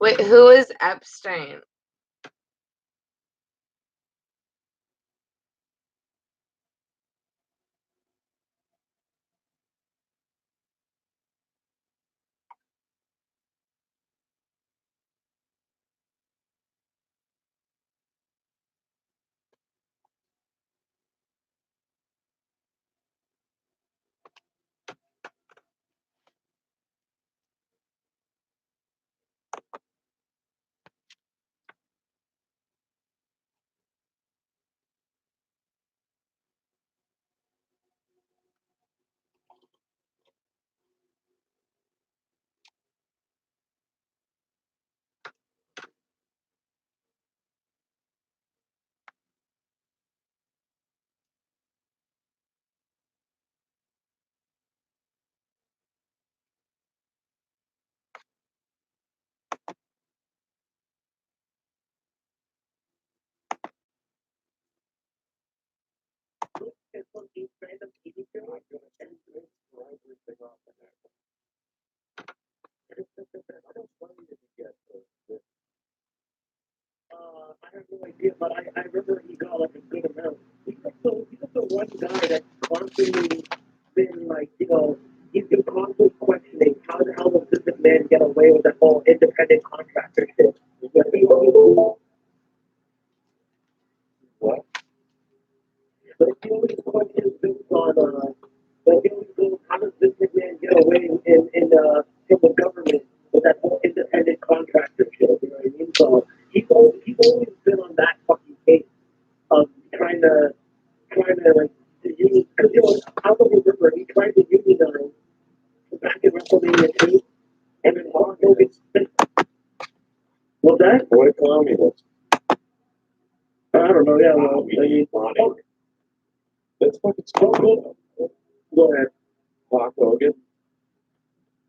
Wait, who is Epstein? I have no idea, but I remember he got like a good amount. He's the one guy that's constantly been like, he's been constantly questioning how the hell does this man get away with that whole independent contractor shit. Like, what? But he always questions things on, like, he always goes, how does this man get away from the government with that whole independent contractor shit? You know what I mean? So he's always been on that fucking case of trying to like use, because I don't remember he tried to unionize back in WrestleMania 2, and then Hulk Hogan. What's that? Boy, communist. I don't know. Yeah, well, I mean, that's fucking stupid. Go ahead. Hulk Hogan.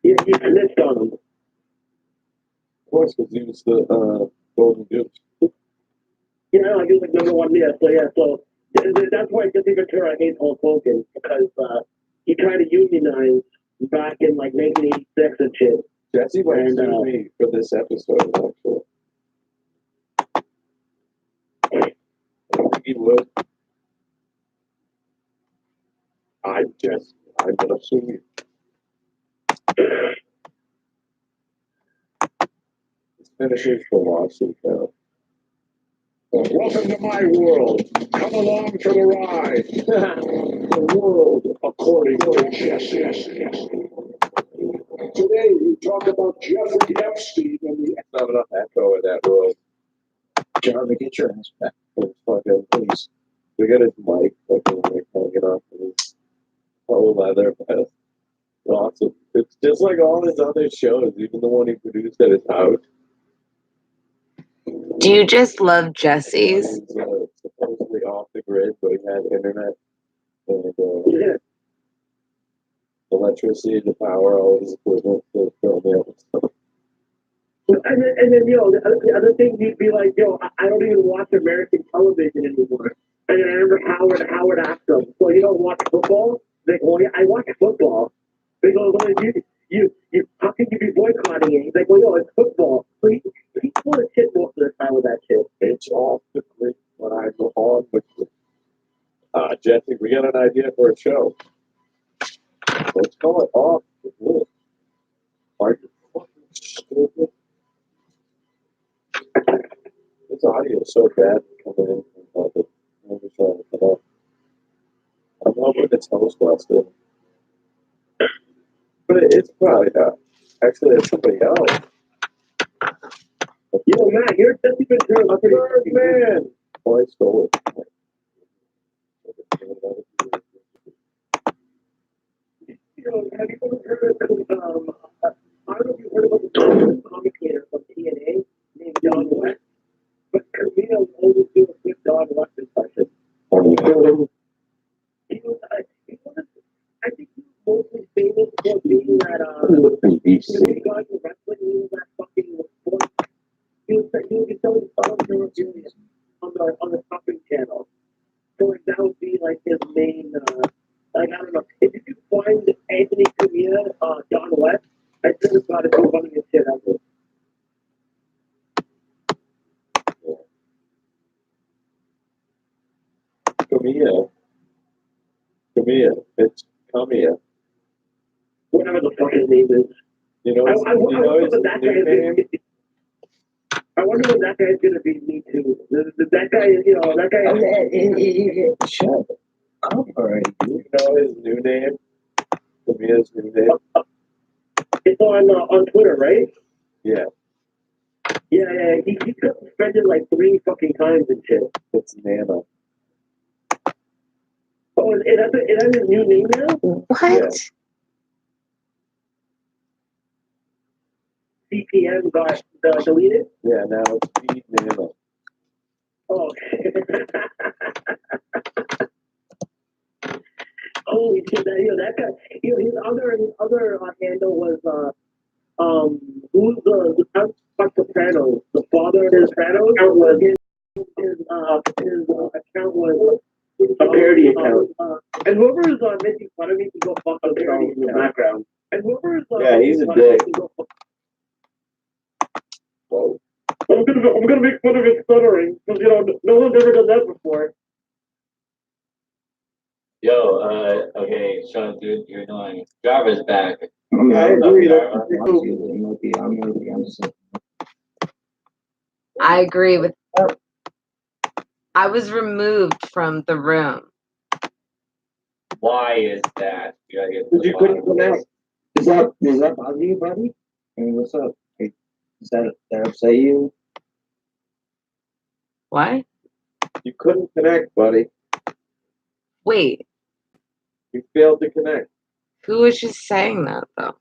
He snitched on him. Of course, because he was the Golden Goose. Yeah, he was like #1. Yeah, so that's why Jesse Ventura hates Hulk Hogan, because he tried to unionize back in like 1986 and shit. Jesse went to me for this episode, actually. I think he would. I'm gonna sue you. This finishes the lawsuit now. Welcome to my world. Come along for the ride. The world according to Jesse. Today we talk about Jeffrey Epstein and the not enough echo in that world. Jeremy, get your ass back. Fucking please. We got his mic fucking like hanging off of his faux leather vest. Awesome. It's just like all his other shows, even the one he produced at his house. Do you just love Jesse's? He's supposedly off the grid, but he had internet and electricity to power all his equipment to film the episode. And then, the other thing, you'd be like, I don't even watch American television anymore. And then I remember Howard asked him, so you don't watch football? They go, well, yeah, I watch football. They go, well, you, how can you be boycotting it? He's like, well, it's football. So he's full of shit most of the time with that shit. It's off the grid when I go on with it. Jesse, we got an idea for a show. Let's call it Off the Grid. Are you fucking stupid? This audio is so bad coming in from the I'm just trying to come up. I'm hoping it's hosted. But it's probably not. Actually, it's somebody else. Matt, you're Jesse Ventura. Birdman! Oh, I stole it. Have you ever heard of, I don't know if you heard about the commentator from TNA named John West, but Carmino always do a good John West impression. I think he was mostly famous for being that, he got into wrestling, he was that fucking sports. He was selling songs on the Topping channel. So like, that would be like his main, like, I don't know. If you could find Anthony Cumia, John West, I think it's got to be one of his shit ever. Kamiya. It's Kamiya. Whatever the fuck his name is. You know his new name? I wonder what that guy's gonna be. Me too. That guy, that guy. Shut up already, dude. You know his new name? Kamiya's new name? It's on Twitter, right? Yeah. Yeah. He got suspended like 3 fucking times and shit. It's Nana. Oh, is that his new name now? What? Yeah. CPM got deleted? Yeah, now it's Feed Nana. Oh, holy shit! That guy. His other handle was who's the Sopranos? The father of the Sopranos was his account was a parody account. And whoever is making fun of me can go fuck themselves in the background. And whoever is Yeah, he's a dick. Whoa. I'm gonna make fun of his stuttering because no one's ever done that before. Yo, okay, Sean, dude, you're annoying. Java's back. I agree. I agree with. I was removed from the room. Why is that? Because you couldn't connect. Does that bother you, buddy? I mean, what's up? Like, does that upset you? What? You couldn't connect, buddy. Wait, You failed to connect. who was just saying that though?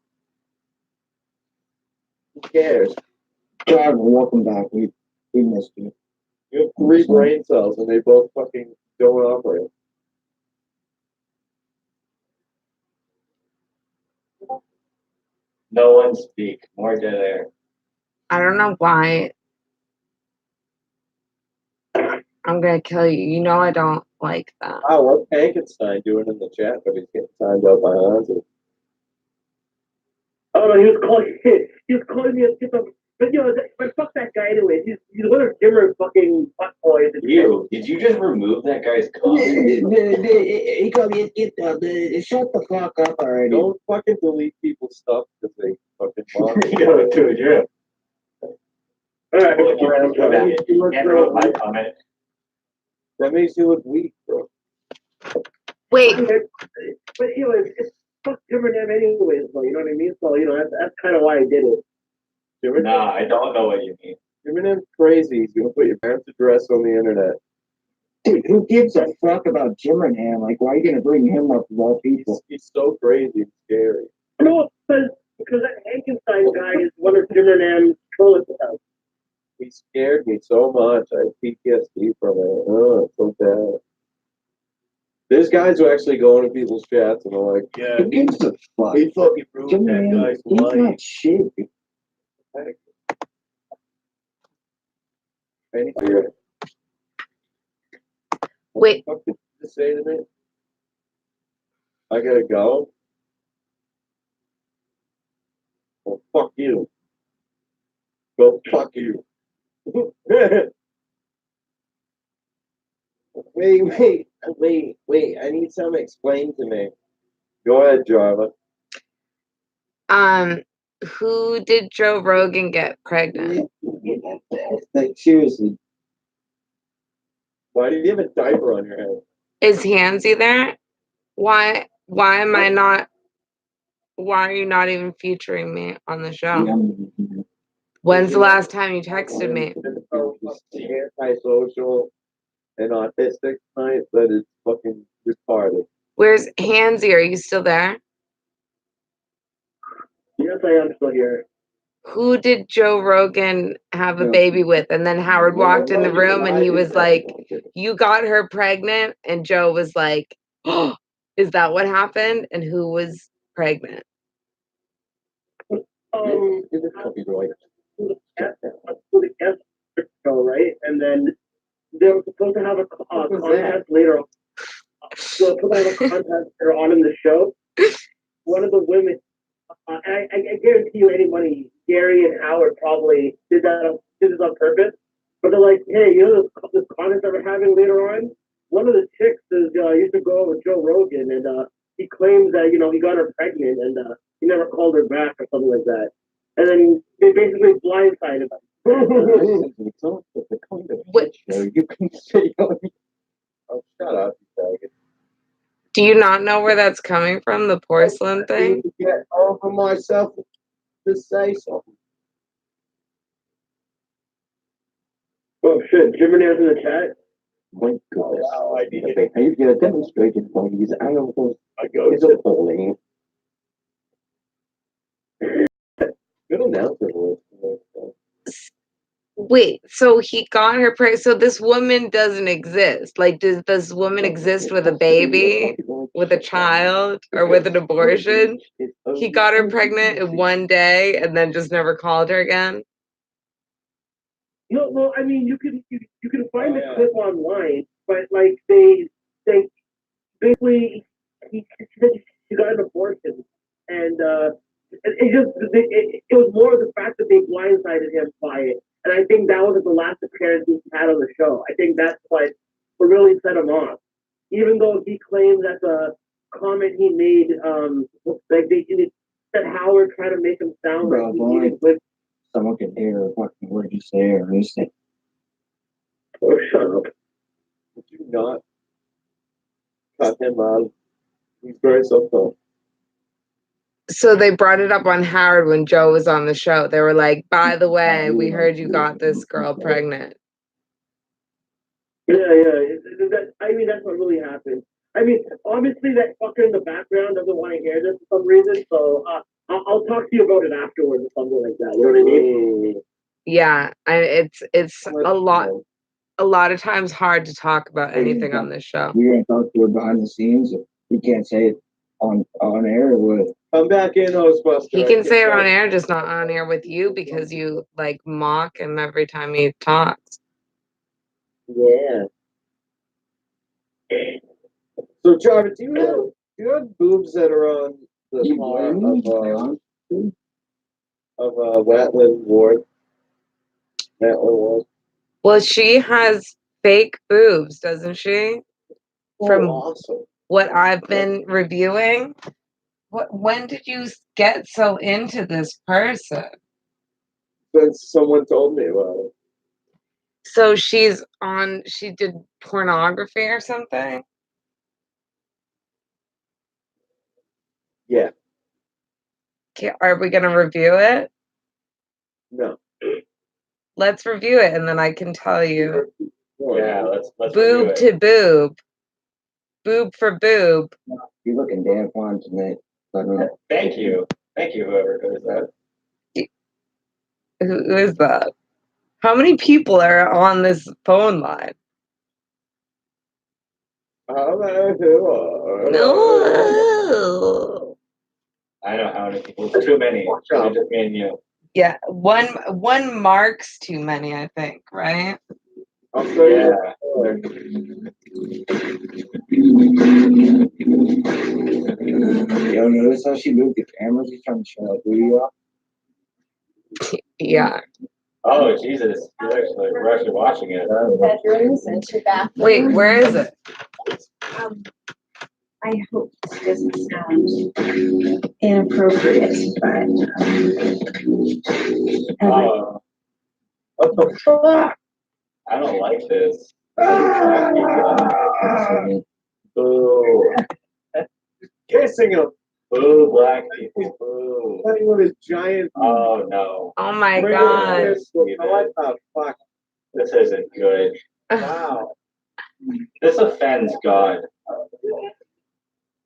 Who cares? God, welcome back. We missed you. You have 3 brain cells and they both fucking don't operate. No one speak. More dead air. I don't know why. I'm gonna kill you. You know I don't like that. Wow, what's Hankenstein doing in the chat when he's getting signed up by Haanzi? Oh no, he was calling me a skip up. But but fuck that guy anyway. He's one of Jimmer's fucking fuckboys. Did you just remove that guy's comment? He called me shut the fuck up already. Don't fucking delete people's stuff because they fucking bother. Yo, dude, you're Alright, can't remove my comment. That makes you look weak, bro. Wait, but it's fuck Jimmer and them anyways, though. You know what I mean? So that's kind of why I did it. Nah, I don't know what you mean. Jimmy's crazy. He's gonna put your parents' address on the internet. Dude, who gives a fuck about Jimmerham? Like, why are you gonna bring him up of all people? He's so crazy and scary. No, because that Hankenstein guy is one of Jimmer and Nam's trolling accounts. He scared me so much. I have PTSD from it. Oh, it's so bad. There's guys who actually go into people's chats and are like, yeah, Who gives a fuck? he fucking ruined that Jimmerham, guy's he's life. not shit. Anything wait. what did you say to me? I gotta go. Well, fuck you. Go fuck you. Wait. I need something explained to me. Go ahead, Java. Who did Joe Rogan get pregnant? Like, seriously. Why do you have a diaper on your head? Is Haanzi there? Why am I not? Why are you not even featuring me on the show? When's the last time you texted me? It's so fucking antisocial and autistic tonight that it's fucking retarded. Where's Haanzi? Are you still there? Yes, I am still here. Who did Joe Rogan have a baby with? And then Howard walked in the room and he was like, you got her pregnant? And Joe was like, oh, is that what happened? And who was pregnant? The guest show, right? And then they were supposed to have a contest later on. They were supposed to have a contest later on in the show. One of the women, I guarantee you, anybody, Gary and Howard probably did this on purpose. But they're like, hey, this contest that we're having later on, one of the chicks is used to go out with Joe Rogan, and he claims that he got her pregnant, and he never called her back or something like that. And then they basically blindsided her. What? You can say, oh, shut up, you faggot. Do you not know where that's coming from? The porcelain thing? Get over myself to say something. Oh shit, Jimmy is in the chat. My goodness. Wow, I need it. He's going to demonstrate it for these animals. It's appalling. Good announcer voice. Wait, so he got her pregnant. So this woman doesn't exist. Like, does this woman exist with a baby, with a child, or with an abortion? He got her pregnant in one day and then just never called her again. No, well, I mean, you can find the clip online, but like they basically he got an abortion, and it was more of the fact that they blindsided him by it, and I think that was the last appearance he had on the show. I think that's what really set him off, even though he claimed that the comment he made, like they said Howard tried to make him sound like he needed with. Someone can hear a fucking word you say or listen. Oh, shut up. Would you not cut him out? He's very self-taught. So they brought it up on Howard when Joe was on the show. They were like, by the way, we heard you got this girl pregnant. Yeah. I mean, that's what really happened. I mean, obviously that fucker in the background doesn't want to hear this for some reason, so I'll talk to you about it afterwards or something like that. You know what I mean? Yeah, it's a lot of times hard to talk about anything on this show. We're gonna talk to her behind the scenes. We can't say it on air with. Come back in, Ghostbuster. He can say it on air, just not on air with you because you like mock him every time he talks. Yeah. So, Jarvis, do you have boobs that are on the car of Watland Ward? Watland Ward. Well, she has fake boobs, doesn't she? From awesome. What I've been reviewing. When did you get so into this person? Since someone told me about it. So she did pornography or something? Yeah. Okay, are we gonna review it? No. Let's review it and then I can tell you. Yeah, let's Boob to boob. Boob for boob. You're looking damn fine tonight. Thank you, whoever does that. Who is that? How many people are on this phone line? No. I know how many people. It's too many. It's just me and you. Yeah, one marks too many, I think, right? Yeah. Yo, notice how she moved the camera? She's trying to show that booty off. Yeah. Oh Jesus! We're actually watching it. Bedrooms and two bathrooms. Wait, where is it? I hope this doesn't sound inappropriate, but what the fuck? I don't like this. Boo. Kissing him. Boo, black people. Boo. Playing with his giant. Oh no. Oh my god. What the fuck? This isn't good. Wow. This offends God.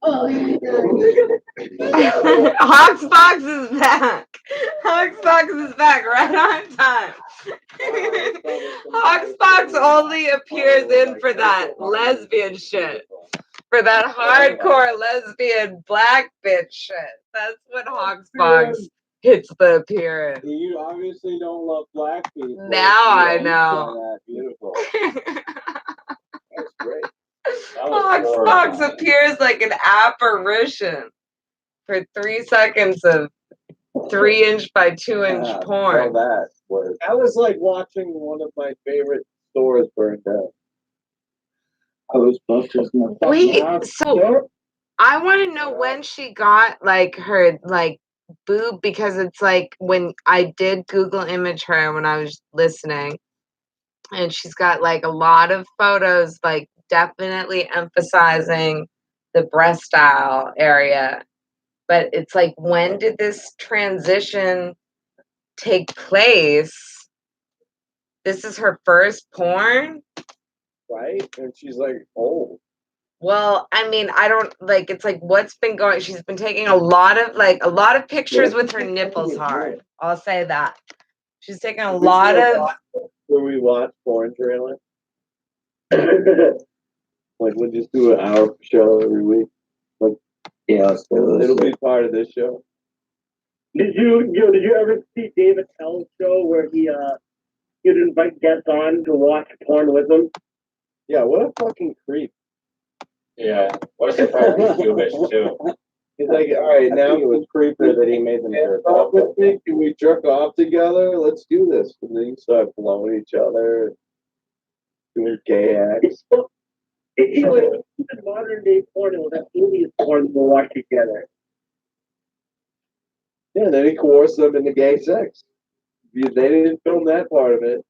Hawksbox is back. Hawksbox is back right on time. Hawksbox only appears in for that lesbian shit. For that hardcore lesbian black bitch shit. That's when Hawksbox hits the appearance. You obviously don't love black people. Now I know. Beautiful. That's great. Hawksbox appears like an apparition for 3 seconds of 3-inch by 2-inch porn. That was like watching one of my favorite stores burn down. Ghostbusters. Wait, so I want to know when she got like her like boob, because it's like when I did Google image her when I was listening, and she's got like a lot of photos like definitely emphasizing the breast style area. But it's like, when did this transition take place? This is her first porn? Right? And she's like, oh. Well, I mean, I don't like, it's like, what's been going, she's been taking a lot of pictures with her nipples hard. I'll say that. She's taking a lot of Where we watch porn trailer. Like we'll just do an hour show every week. Like, Yeah, it'll be part of this show. Did you ever see David Tell's show where he'd invite guests on to watch porn with him? Yeah, what a fucking creep. Yeah. What a surprise he's Jewish too. He's like, all right, now it was creepy that he made them jerk off with me. Can we jerk off together? Let's do this. And then you start blowing each other, doing gay acts. Even modern day porn, it was that 80s porn we'll watch together. Yeah, then he coerced them into gay sex. They didn't film that part of it.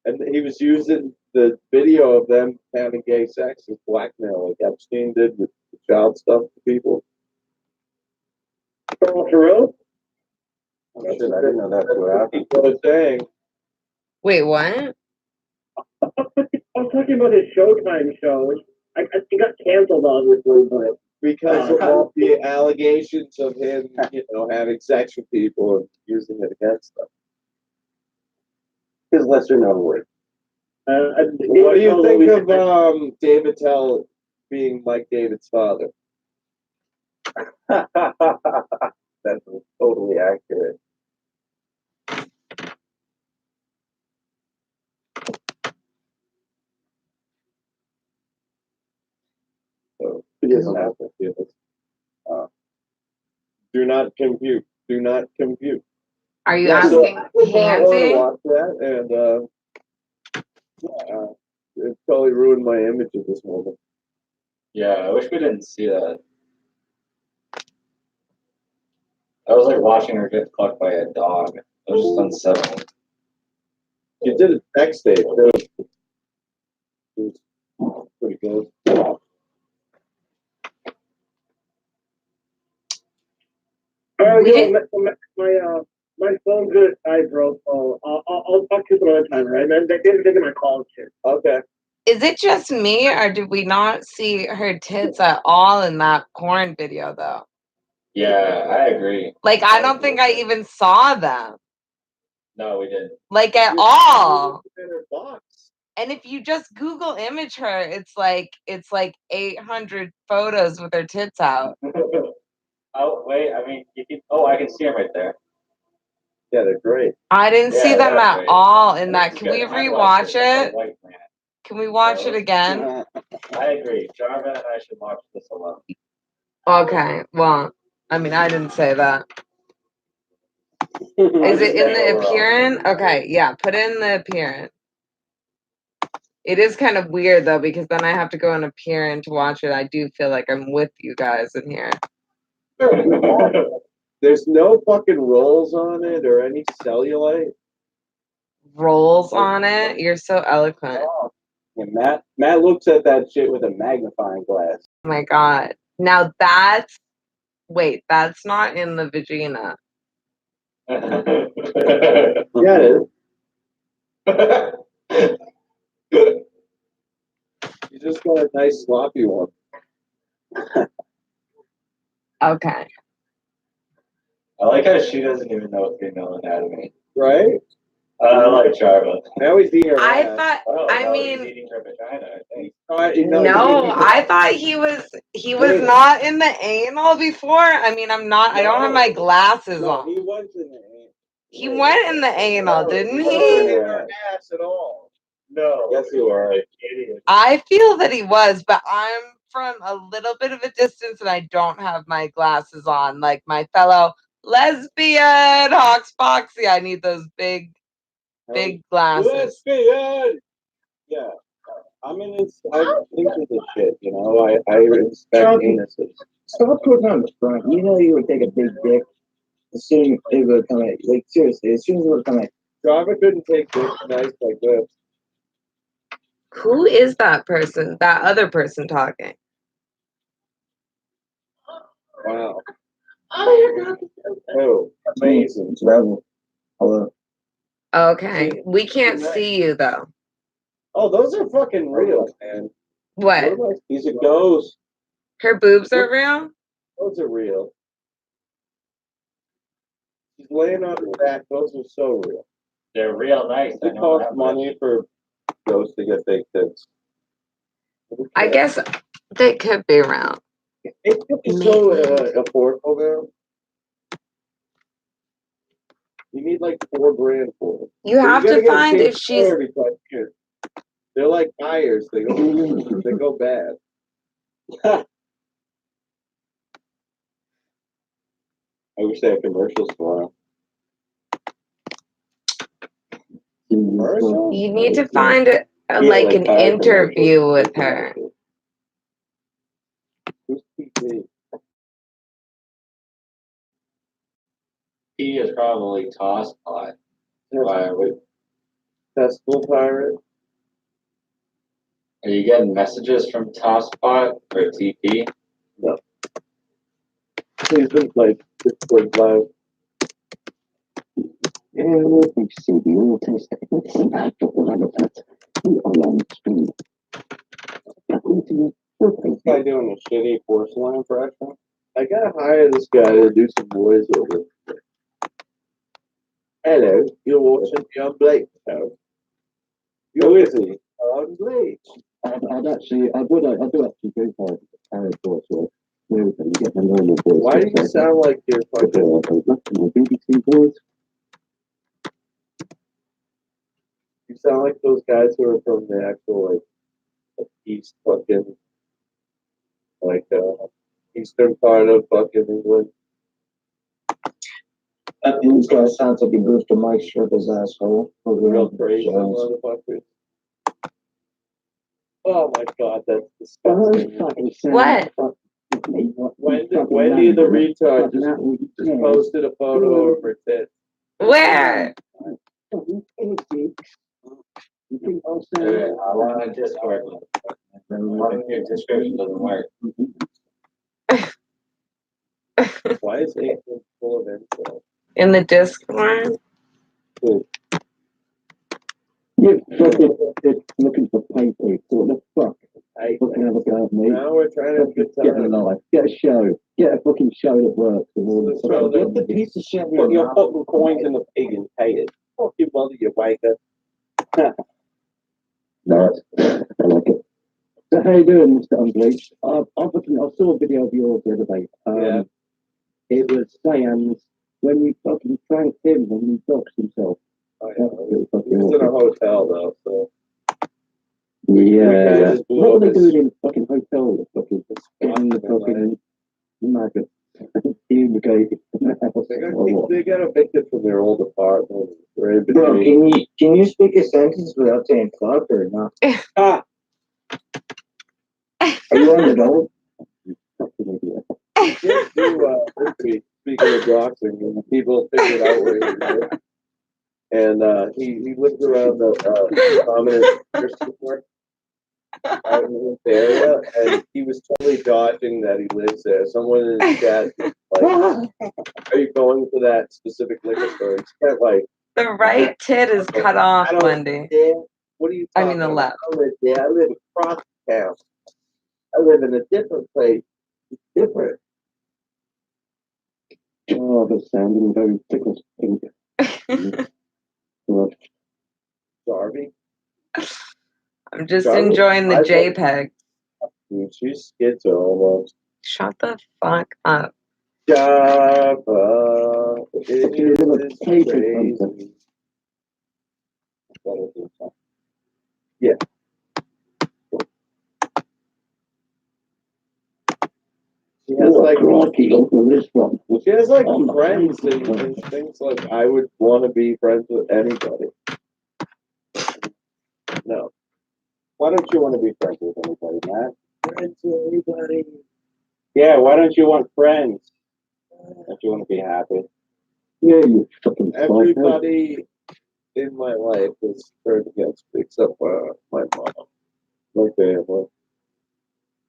And he was using the video of them having gay sex as blackmail, like Epstein did with the child stuff to people. For real? I didn't know that's what happened. That's what I was saying. Wait, what? I'm talking about his Showtime show. I think got canceled, obviously, but Because of all the allegations of him, having sex with people and using it against them. His lesser known word. What do you think of David Tell being like David's father? That's totally accurate. So he doesn't have to feel this. Do not compute. Do not compute. Are you Yeah, so asking I would not want to Haanzi? watch that, and it totally ruined my image at this moment. Yeah, I wish we didn't see that. I was like watching her get fucked by a dog. It was just unsettling. You did a sex tape, too. It was pretty good. My phone's good. I broke. So I'll talk to you some other time, right? Man, they're taking my call shit. Okay. Is it just me, or did we not see her tits at all in that porn video, though? Yeah, I agree. Like, I don't think I even saw them. No, we didn't. Like, at all. In her box. And if you just Google image her, it's like 800 photos with her tits out. Oh, wait, I mean, you can, I can see them right there. Yeah, they're great. I didn't see them they're at great. all in that. That's Can we good. I rewatch watched it? I'm a white man. Can we watch it again? I agree. Jarva and I should watch this alone. Okay, well, I mean, I didn't say that. Is it in the appearance? Okay, yeah, put in the appearance. It is kind of weird, though, because then I have to go in appearance to watch it. I do feel like I'm with you guys in here. There's no fucking rolls on it or any cellulite. Rolls on it? You're so eloquent. Yeah, Matt looks at that shit with a magnifying glass. Oh my god. Now wait, that's not in the vagina. Yeah, it is. You just got a nice sloppy one. Okay. I like how she doesn't even know female anatomy. Right? I like Jarva. Now he's eating her I ass. thought, Now he's mean, eating her vagina, I think. no, I thought he was not in the anal before. I mean, I don't have my glasses No, on. he was in the anal. He went in the anal, didn't He he? wasn't in her ass at all. No. Yes, you are. Idiot. I feel that he was, but I'm from a little bit of a distance and I don't have my glasses on. Like my fellow lesbian Hawks Foxy, I need those big glasses. Lesbian! Yeah. I'm into this shit, you know. I respect anuses. Stop putting on the front. You know you would take a big dick as soon as it would come at you. Like, seriously, as soon as it would come at you. Java couldn't take this nice like this. Who is that person? That other person talking? Wow. Oh, Oh, amazing. It's Rebel. Hello. Okay. We can't see you though. Oh, those are fucking real, man. What? He's a ghost. Her boobs are real? Those are real. She's laying on her back. Those are so real. They're real nice. It costs money for ghosts to get fake tits. I guess they could be real. It's so affordable now. You need like $4,000 for it. You have to find if she's. They're like tires. They go bad. I wish they had commercials for them. Commercials? You need to find like an interview with her. Who's TV? He is probably toss pot. Festival pirate. Are you getting messages from Tosspot or TP? No. Please don't play Discord live. This guy doing a shitty porcelain impression. I gotta hire this guy to do some voiceover. Hello, you're watching the Inbleachd show. Who is he? Inbleachd. I do actually go for Aaron voice work. You get the normal voice. Why do you sound like you're fucking BBC voice? You sound like those guys who are from the actual like east fucking eastern part of fucking England. This guy sounds like he moved to Mike Stripper's asshole. Real crazy motherfuckers. Oh my god, that's disgusting. What? Wendy the retard just posted a photo of her tits. Where? I want a Discord. One of your description doesn't work. Why is Aiken full of info? In the Discord? You're looking for paper. What the fuck? Fucking have a go at me. Now we're trying to have a good Get a time. life. Get a show. Get a fucking show that works. Get the piece of shit. Put your fucking coins in the pig and pay it. Fuck your mother, you wanker. Nice. I like it. So how you doing, Mr. Inbleachd? I saw a video of yours the other day. Yeah. It was Sam's when you fucking pranked him when he doxed himself. Oh, yeah. He was in a hotel though, so. Yeah. What are they doing in the fucking hotel? Fucking in the fucking maggot. Fumigated. They got evicted from their old apartment. Right Bro, between. can you speak a sentence without saying fuck or not? Ah! Are you an adult? Can't do speaking of doxing, and people figured out where he lived. And he lived around the prominent Christian part out in this area, and he was totally dodging that he lives there. Someone in his chat like, are you going to that specific liquor store? He spent like The right tit is cut off, Bundy. What are you I talking mean the about? left. I live there. I live across town. I live in a different place. It's different. Oh, that's sounding very ticklish pink. Darby. I'm just Darby, enjoying the JPEG. Dude, she's schizo almost. Shut the fuck up. Java, it is crazy. Yeah. She has like she has like friends and things like I would want to be friends with anybody. No. Why don't you want to be friends with anybody, Matt? Friends with anybody. Yeah, why don't you want friends? Don't you want to be happy? Yeah, you fucking Everybody in my life is turned against me except my mom, my family.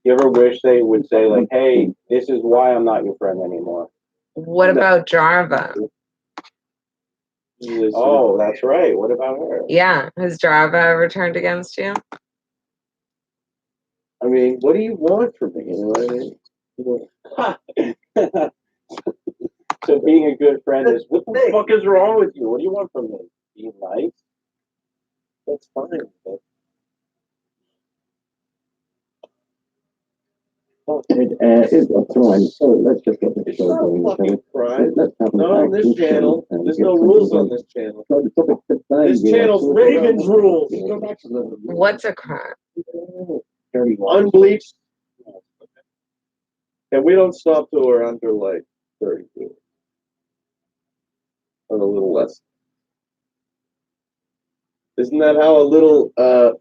You ever wish they would say like, "Hey, this is why I'm not your friend anymore"? What about Jarva? Oh, that's right. What about her? Yeah, has Jarva ever turned against you? I mean, what do you want from me? You know what I mean? So being a good friend is, what the fuck is wrong with you? What do you want from me? Be nice? That's fine. But It's a crime, so let's just get the it's show not going. a fucking crime. Let's have Not on this channel. There's no rules on this channel. This channel's Reagan's rules. What's a crime? Unbleached. And we don't stop till we're under like 32. Or a little less. Isn't that how a little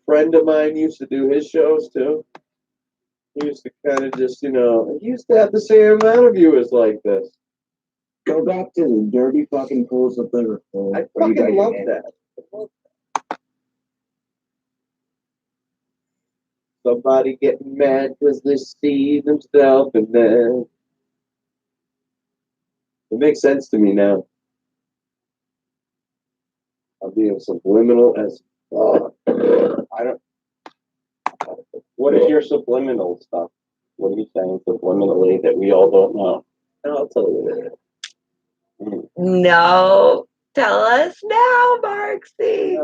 friend of mine used to do his shows too? He used to kind of just, he used to have the same amount of viewers like this. Go back to the dirty fucking pools of Liverpool. I fucking love that. Somebody getting mad because they see themselves and then it makes sense to me now. I'm being subliminal as I don't. What is your subliminal stuff? What are you saying subliminally that we all don't know? I'll tell you later. No. Tell us now, Marksy.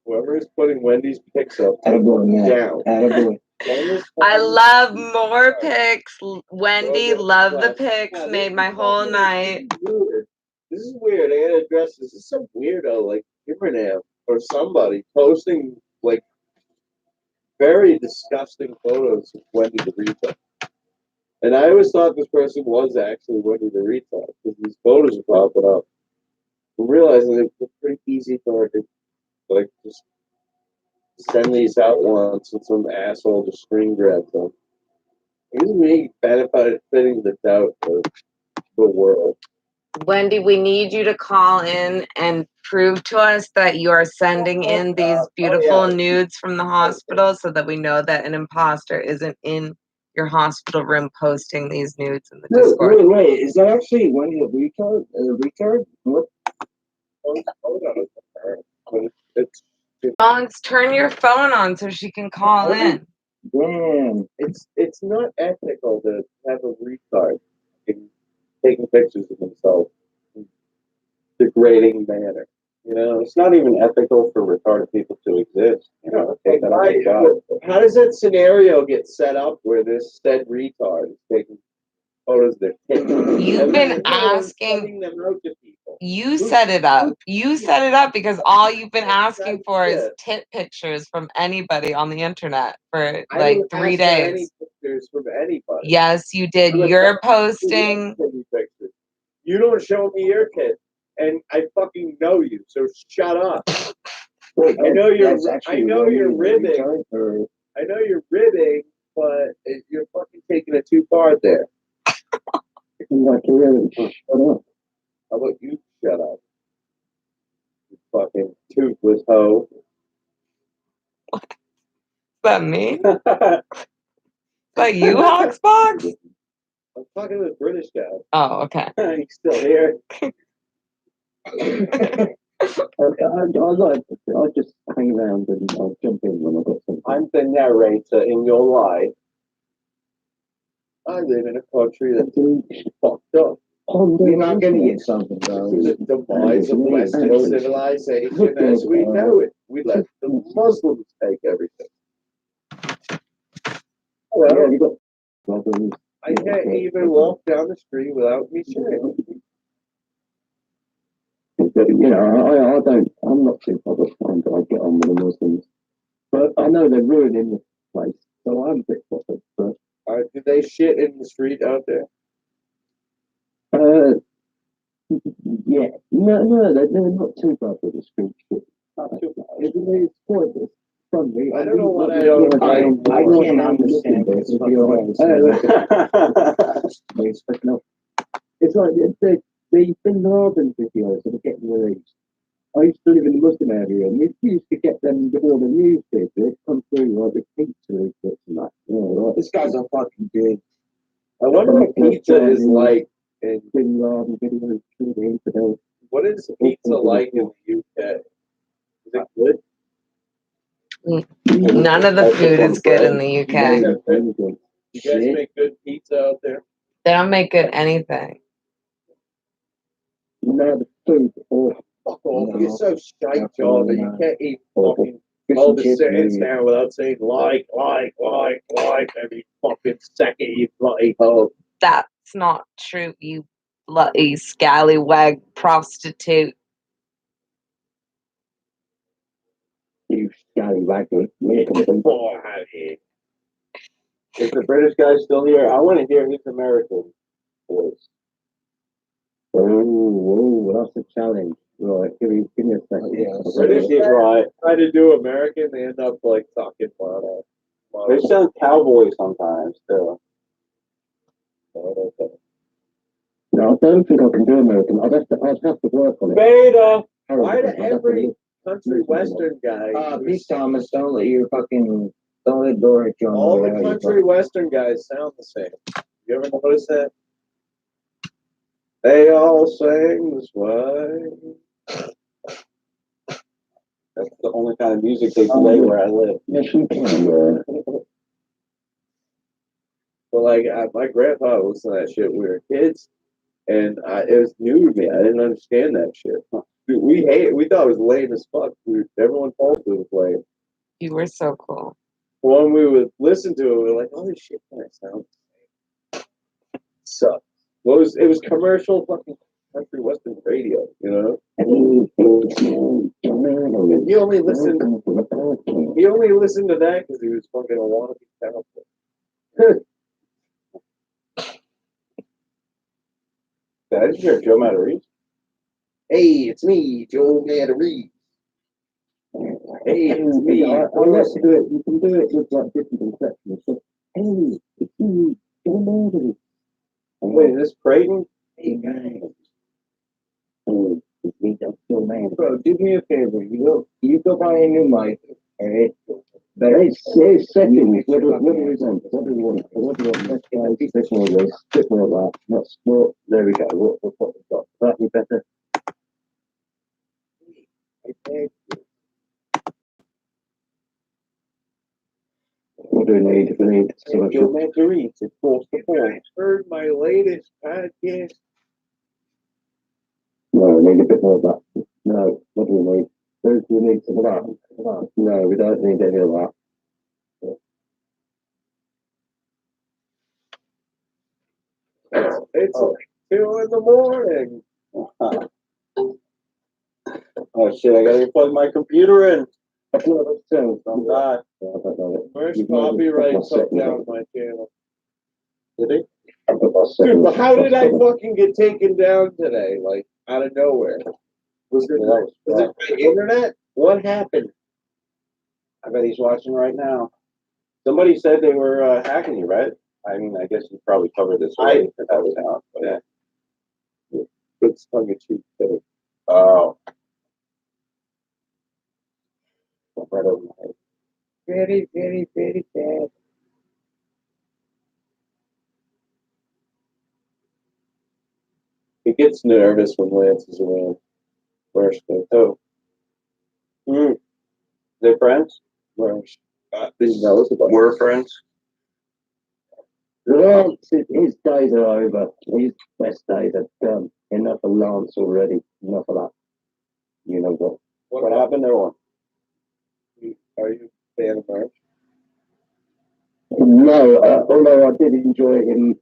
Whoever is putting Wendy's pics up, Attaboy, down. Attaboy. I love more pics. Wendy, love the pics. Made my whole night. This is weird. I gotta address this. This is some weirdo like Abraham or somebody posting like very disgusting photos of Wendy the retard. And I always thought this person was actually Wendy the retard because these photos are popping up. I'm realizing it's pretty easy for her to like just send these out once and some asshole just screen grabs them. It gives me benefiting the doubt of the world. Wendy, we need you to call in and prove to us that you are sending in these beautiful nudes from the hospital so that we know that an imposter isn't in your hospital room posting these nudes in the Discord. Wait, is that actually Wendy a retard? What? It's Turn your phone on so she can call in. Damn. it's not ethical to have a retard taking pictures of themselves in a degrading manner. It's not even ethical for retarded people to exist. Take that on your job. How does that scenario get set up where this said retard is taking photos of their kids? You've been asking. Them out to people. You set it up. You set it up because all you've been asking for is tit pictures from anybody on the internet for like 3 days. Any pictures from anybody. Yes, you did. You're posting. You don't show me your kid, and I fucking know you. So shut up. I know you're ribbing. I know you're ribbing, but you're fucking taking it too far there. Shut up. How about you shut up? You fucking toothless hoe. Is that me? Is that you, Hawksbox? I'm talking to the British guy. Oh, okay. He's still here. I'll just hang around and I'll jump in when I've got something. I'm the narrator in your life. I live in a country that's fucked up. We're not gonna get something, bro. The demise of Western civilization as we know it. We let the Muslims take everything. Well, I can't even walk down the street without me sharing. I'm not too bothered trying to get on with the Muslims. But I know they're ruining the place, so I'm a bit bothered. But Do they shit in the street out there? Yeah, no, they're not too bad with the street shit. It's pointless. I don't know what I don't find I more. can't understand this. It's like the Bin Laden videos that are getting released. I used to live in the Muslim area, and we used to get them before the news did. They'd come through like the pizza leaflets and that. You know, like, This guy's a fucking dude. I wonder what pizza is like in Bin Laden videos through the infidels. what is pizza like in the UK? Is it good? None of the food is good in the UK. You guys make good pizza out there? They don't make good anything. No, the food, Fuck off, you're so shite, John, that you can't eat fucking all the sentence now without saying like, every fucking second you bloody hoe. That's not true, you bloody scallywag prostitute. you scallywag. Boy, out here. Is the British guy still here? I want to hear his American voice. Oh, that's a challenge. Right, give me a second. Yeah, British is right. Try to do American, they end up like talking about they sound cowboy sometimes too. No, I don't think I can do American. I'd have to work on it. Beta! Why do every country western guy Please, Thomas, don't let your fucking, don't let Dora John. all the country western guys sound the same? You ever notice that? They all sing this way. That's the only kind of music they play where I live. Yes, you can. But like, my grandpa listened to that shit when we were kids, and it was new to me. I didn't understand that shit. Dude, we thought it was lame as fuck. Everyone told us it was lame. You were so cool. When we would listen to it, we were like, "Holy shit, that sounds sucks." Well, it was commercial fucking country western radio, you know. He only listened to that because he was fucking a wannabe talented. I just hear Joe Matarese. Hey, it's me, Joe Matarese. Hey, it's me. Let's do it. You can do it with like different inflections. So, hey, it's me, Joe Matarese. Wait, is this Creighton? Hey, guys. Oh, it's me, Joe Matarese. Bro, do me a favor. You go buy a new mic, alright? But it's settings. What do we want? Let's go. This one of this. Bit more of that. Not sport. There we go. What we've got. That be better. What do we need? We need Joe Matarese. It's forced to form. Heard my latest podcast. No, we need a bit more of that. No, what do we need? We need some of that. No, we don't need any of that. It's like 2 in the morning. Oh shit, I gotta plug my computer in. I'm not. Where's copyright took down my channel? Did he? Dude, but how did I fucking get taken down today? Like, out of nowhere. Was it my internet? What happened? I bet he's watching right now. Somebody said they were hacking you, right? I mean, I guess you probably covered this already if that was out, but yeah. Good tongue in cheek too. Oh. Right over my head. Very, very, very bad. He gets nervous when Lance is around. Worst thing. Oh. They're friends? We're friends. Lance, his days are over. His best days are done. Enough of Lance already. Enough of that. You know what? What happened to him? Are you a fan of March? No, although I did enjoy him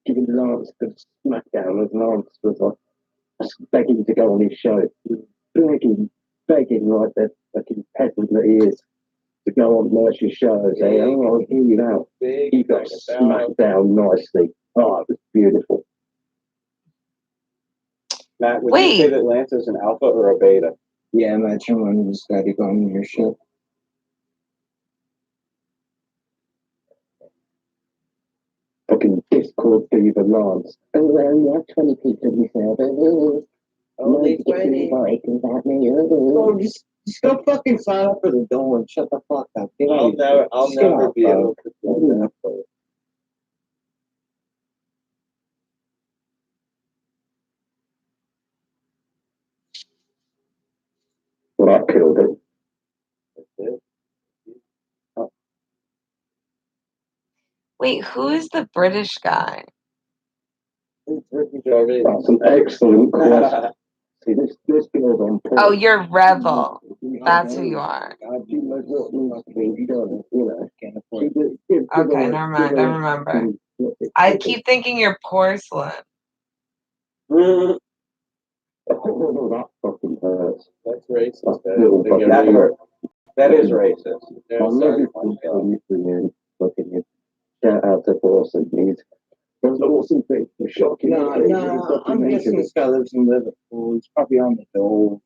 giving Lance the smackdown as Lance was like begging to go on his show. Begging like the fucking peasant that he is to go on Merch's show and say, "Oh, I'll hear you out." He got smacked down nicely. Oh, it was beautiful. Matt, would Wait. you say that Lance is an alpha or a beta? Yeah, imagine when you just gotta go on your ship. Fucking Discord fever Lance. Oh, well, we have 20 people in the server. Only 20. Oh, just go fucking sign up for the door and shut the fuck up. Get I'll out. never be able to do that. Well, that killed it. That's it. Wait, who is the British guy? That's an excellent question. See, this girl's on point. Oh, you're Revel. That's who you are. She knows what needs to be done, you know. Okay, never mind. I remember. I keep thinking you're porcelain. Oh, that fucking hurts. That's racist. That hurt. That is racist. Yeah, I love sorry. you for you. Fucking shout out to Boston, please. Those awesome things were shocking. No, I'm guessing this guy lives in Liverpool. He's probably on the dole.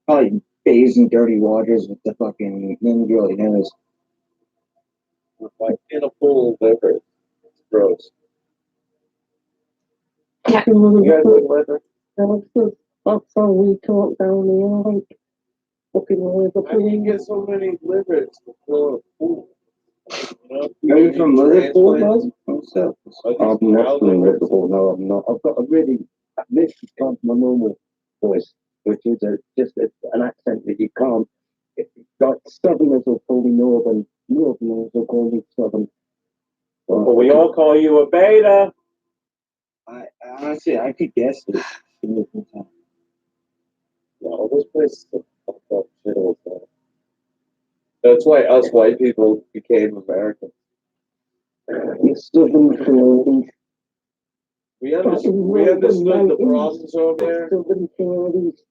Probably bathes in dirty waters with the fucking young girl he knows. Like in a pool of liver. It's gross. Yeah. You guys like liver? That's how we talk down here, like fucking Liverpool. How do you get so many livers to fill a pool? Are you from Liverpool, bud? What's up? I'm not from Liverpool, no, I'm not. I've got a really, this has gone to my normal voice, which is an accent that you can't, like Southerners will call me Northern, Northerners will call me Southern. But we all call you a beta. I honestly, I could guess it. No, this place is a fucked up shithole. That's why us white people became Americans. It's Southern Phillies. We understood the problems over there Southern Phillies.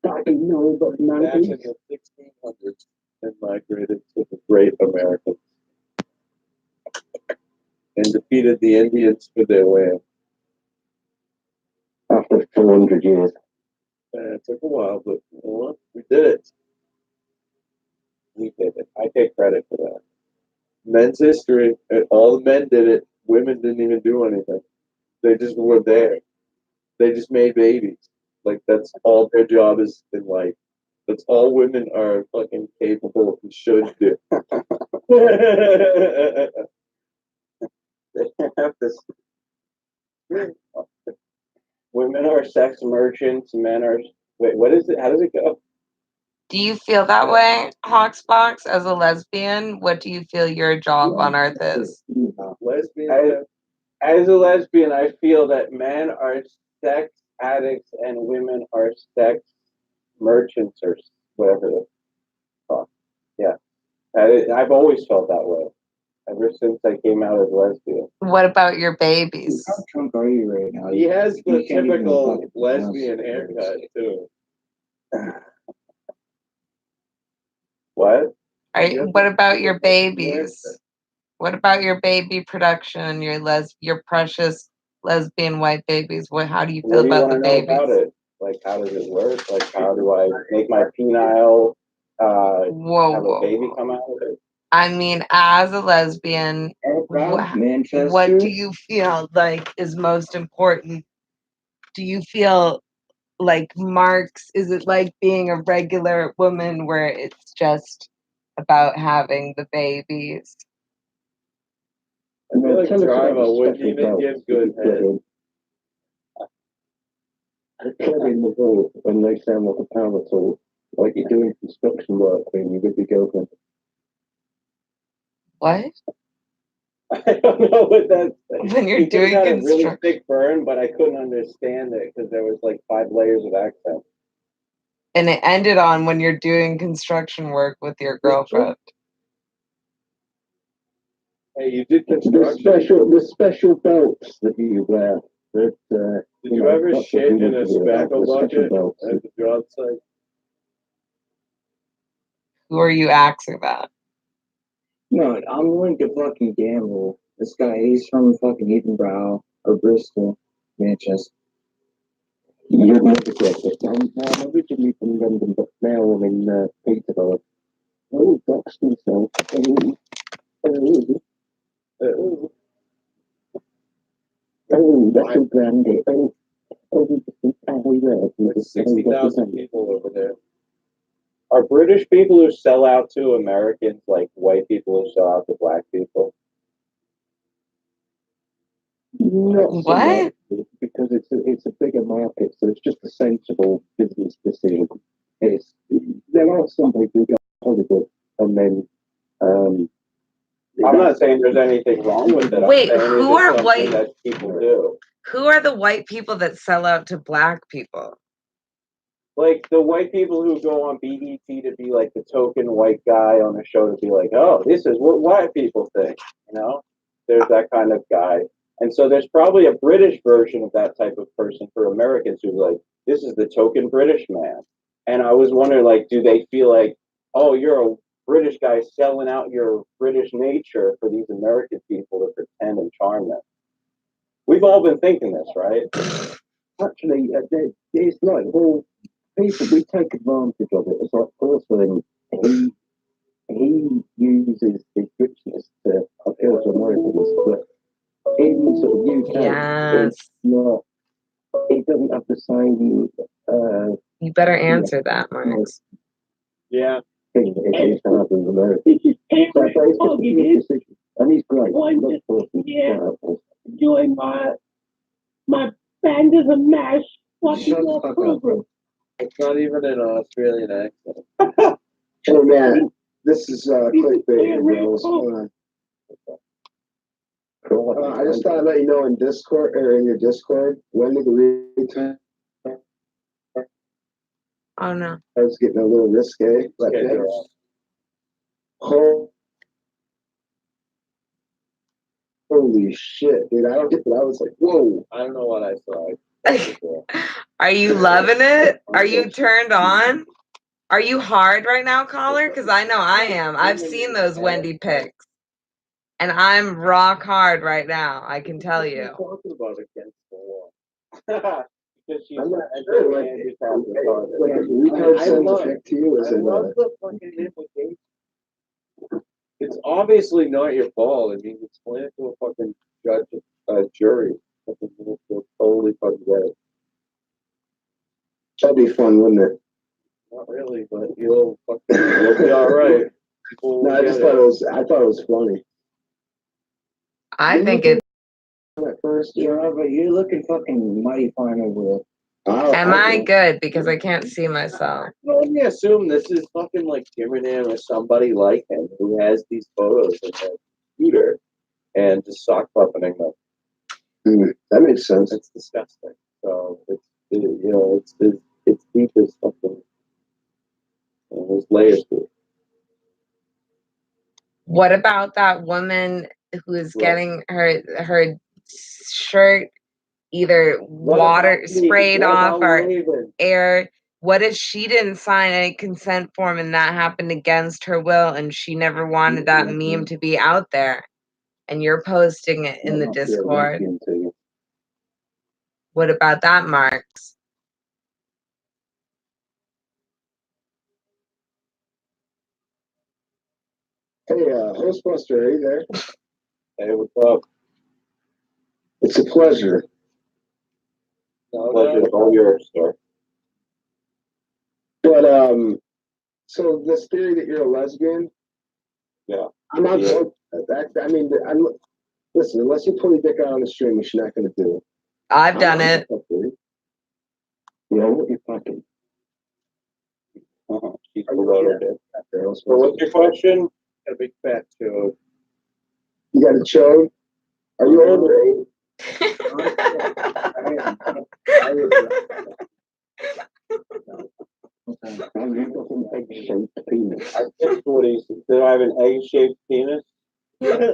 Back in the back in 90s. the 1600s and migrated to the great Americans and defeated the Indians for their land. After 400 years. It took a while, but you know what? We did it. We did it. I take credit for that. Men's history, and all the men did it. Women didn't even do anything. They just were there. They just made babies. Like, that's all their job is in life. That's all women are fucking capable and should do. They have this. Women are sex merchants. Men are. Wait, what is it? How does it go? Do you feel that way, Hawksbox, as a lesbian? What do you feel your job on Earth is? Lesbian. As a lesbian, I feel that men are sex addicts and women are sex merchants or whatever the fuck. Yeah. I've always felt that way. Ever since I came out as lesbian. What about your babies? How drunk are you right now? He has the You can't even typical fucking lesbian pronounce haircut, too. What? What about your babies? What about your baby production? Your precious lesbian white babies. How do you feel about the babies? About it? Like, how does it work? Like, how do I make my penile have a baby come out of it? I mean, as a lesbian, what do you feel like is most important? Do you feel like Marx? Is it like being a regular woman where it's just about having the babies? I feel like Jarva wouldn't even give good head. In the hall when they sound like a power tool, like you're doing construction work when you're with your girlfriend. What? I don't know what that's. When you're doing a really thick burn, but I couldn't understand it because there was like 5 layers of accent. And it ended on when you're doing construction work with your girlfriend. Hey, you did construction. The special belts that you wear. That, did you ever shit in a tobacco bucket at the job site? Who are you asking that? No, I'm willing to fucking gamble. This guy, he's from fucking Edinburgh or Bristol, Manchester. You'd never get it. I'm originally from London, but now I'm in Peterborough. Oh, that's himself. Oh, that's a brandy. There's 60,000 people over there. Are British people who sell out to Americans like white people who sell out to black people? Not so What? much, because it's a bigger market, so it's just a sensible business decision. There are some people who go to Hollywood and then I'm not saying there's anything wrong with it. Wait, I'm saying who it's are something white? that people do. Who are the white people that sell out to black people? Like the white people who go on BET to be like the token white guy on a show to be like, oh, this is what white people think. You know, there's that kind of guy. And so there's probably a British version of that type of person for Americans who's like, this is the token British man. And I was wondering, like, do they feel like, oh, you're a British guy selling out your British nature for these American people to pretend and charm them? We've all been thinking this, right? actually it's like, well, people, we take advantage of it. It's like porcelain. He uses his richness to appeal to Americans, but in sort of UK, Yes. it's not. It doesn't have the same You better answer that, Marks. Yeah. thing that it used to have in America. So it's just a huge decision, and he's great. Yeah. Doing my band is a mash. Watching your program. It's not even an Australian accent. Oh man, this is clickbait, bro. I just thought I'd let you know in Discord or in your Discord when did the return. Oh no. I was getting a little risque. But holy shit, dude! I don't get that. I was like, whoa! I don't know what I saw. Are you loving it? Are you turned on? Are you hard right now, caller? Because I know I am. I've seen those Wendy pics. And I'm rock hard right now, I can tell you. Talking about against the wall. Because she's I'm not sure. Like a retard sends effect to you, I love the fucking implication. It's obviously not your fault. I mean, explain it to a fucking judge, jury. They'll totally fucking get it. That'd be fun, wouldn't it? Not really, but you'll be all right. No, I just thought it was funny. I think it's. At first, but you're looking fucking mighty fine over there. Am I good? Because I can't see myself. Let me assume this is fucking like Timmerman or somebody like him who has these photos of their computer and just sock puppeting them. That makes sense. It's disgusting. So it's deep as fucking. There's layers to it. What about that woman who is getting her shirt either water sprayed off or air? What if she didn't sign a consent form and that happened against her will and she never wanted that meme to be out there? And you're posting it in the Discord. What about that, Marks? Hey, Hostbuster, are you there? Hey, what's up? It's a pleasure. Pleasure's all yours, sir. But so this theory that you're a lesbian, Yeah, I'm not. I mean, listen. Unless you pull your dick out on the string, which you're not going to do. I've done it. You know what you're fucking. She's a little bit. So what's your question? A big fat chode. You got a chode? Are you over 8? I think what he said. Did I have an egg-shaped penis? Yeah,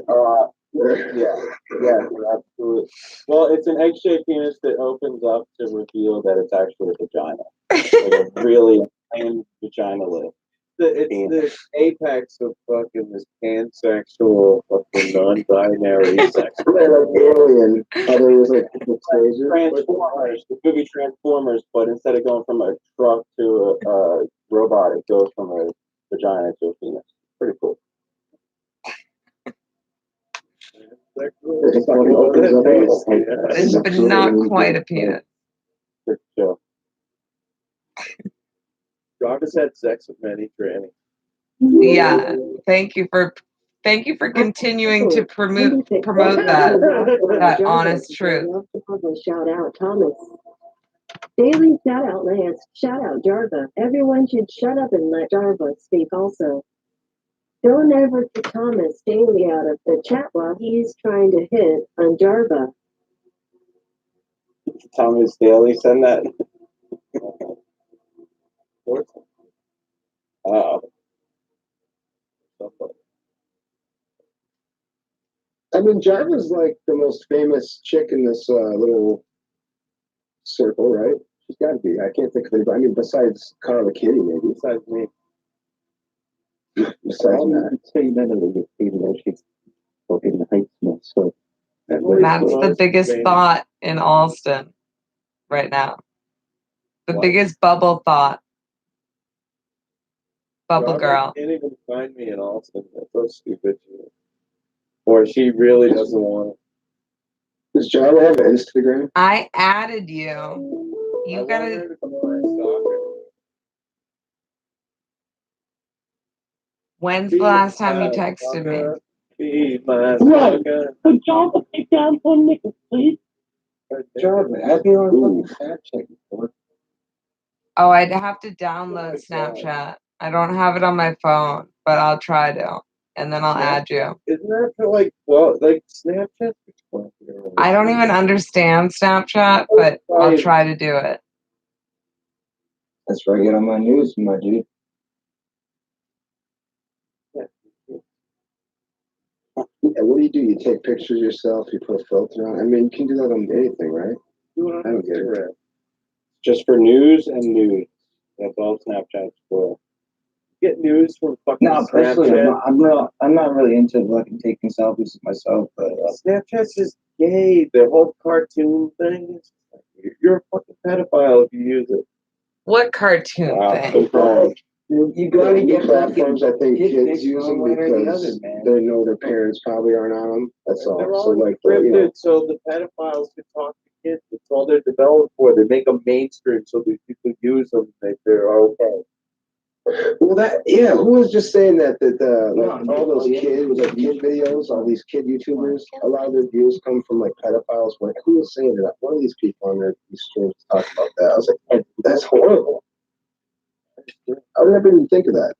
absolutely. Well, it's an egg-shaped penis that opens up to reveal that it's actually a vagina, like a really thin vagina lid. the apex of fucking this pansexual fucking non-binary sex. Like Alien, how there was like the stages. Transformers, the movie Transformers, but instead of going from a truck to a robot, it goes from a vagina to a penis. Pretty cool. It fucking opens up. But not quite a penis. Good show. Jarvis had sex with many trannies. Yeah. Thank you for continuing to promote that honest truth. Shout out Thomas. Daily shout out Lance. Shout out Jarva. Everyone should shut up and let Jarva speak also. Don't ever get Thomas Daly out of the chat while he's trying to hit on Jarva. Thomas Daly send that. I mean, Jarva's like the most famous chick in this little circle, right? She's got to be. I can't think of anybody. I mean, besides Carla Kitty, maybe. Besides me. Besides that. Say none of the even though she's fucking hates me. So That's the biggest thought in Alston right now. The biggest bubble thought. Bubble girl. Can't even find me in Alston. That's so stupid. Or she really doesn't want it. Does Jarva have Instagram? I added you. You gotta. When's the last time you texted me? Be my Right. Could Jarva take down 1 nickel, please? Jarva, have you on Snapchat before? Oh, I'd have to download Snapchat. I don't have it on my phone, but I'll try to. And then I'll add you. Isn't that for like Snapchat? I don't even understand Snapchat, but I'll try to do it. That's where I get on my news, my dude. Yeah, what do? You take pictures yourself, you put a filter on. I mean, you can do that on anything, right? I don't get it. Just for news and news. That's all Snapchat's for. Get news from fucking No, personally, Snapchat. I'm not really into fucking taking selfies of myself, but Snapchat's just gay. The whole cartoon thing. You're a fucking pedophile if you use it. What cartoon thing? You gotta get platforms I think kids use them because they know their parents probably aren't on them. That's all. They're So all like, encrypted, so the pedophiles can talk to kids. It's all they're developed for. They make them mainstream so these people use them. They're okay. Well, who was just saying that like all those kids, like kid videos, all these kid YouTubers, a lot of their views come from like pedophiles. Like, who was saying that? One of these people on these streams talked about that. I was like, that's horrible. I would never even think of that.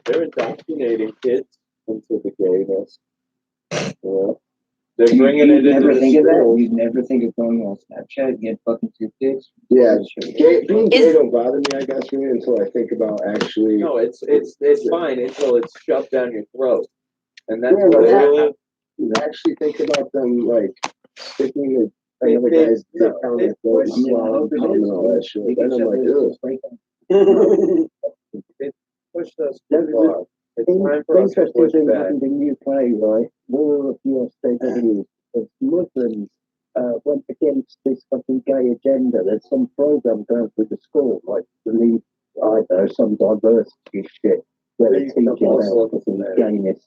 They're indoctrinating kids into the gayness. Yeah. They're bringing it into the school. You'd never think of going on Snapchat and get fucking toothpicks? Yeah, being gay don't bother me, I guess, really, until I think about actually. No, it's fine until it's shoved down your throat, and that's what really. You actually think about them like sticking another guy's dick down their throat, swallowing and all that shit. And I'm like, ugh. It pushed us too far. It's time for us to push back. In the UK, right? More of your SJWs of Muslims went against this fucking gay agenda. There's some program going through the school, like the lead, I don't know, some diversity shit where they teach about fucking gayness.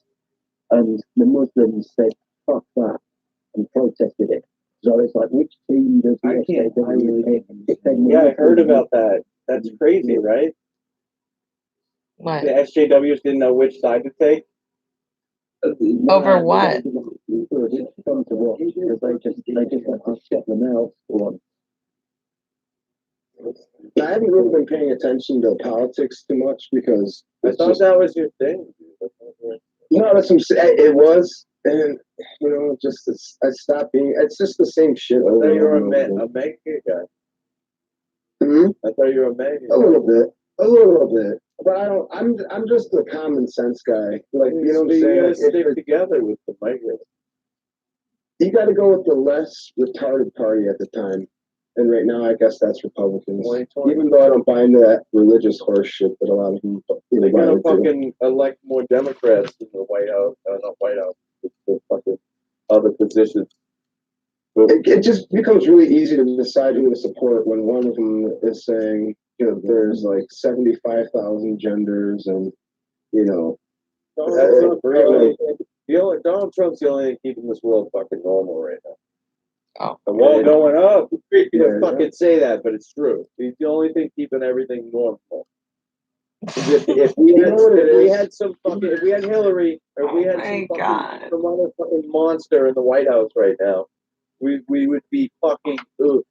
And the Muslims said, fuck that, and protested it. So it's like, which team does the SJW pick? Yeah, I heard about that. That's crazy, right? What? The SJWs didn't know which side to take. Over what? Come to watch because they just have to shut them out for once. I haven't really been paying attention to politics too much because I thought that was your thing. No, that's what I'm saying. It was, and you know, I stopped being. It's just the same shit. I thought you were a mega guy. Hmm? I thought you were a mega. A little bit. But I don't. I'm just a common sense guy. Like, you know what I'm saying? You gotta stick together with the mega. You got to go with the less retarded party at the time. And right now, I guess that's Republicans. 2020. Even though I don't buy into that religious horse shit that a lot of people They're buy gonna into. fucking elect more Democrats in the White House, not White House, the fucking other positions. But It just becomes really easy to decide who to support when one of them is saying, you know, there's like 75,000 genders and, you know, Donald really. Donald Trump's the only thing keeping this world fucking normal right now. Oh. The wall going up. It's creepy to Yeah, fucking say that, but it's true. He's the only thing keeping everything normal. If we had Hillary, or we had some other fucking monster in the White House right now, we would be fucking. Ugh.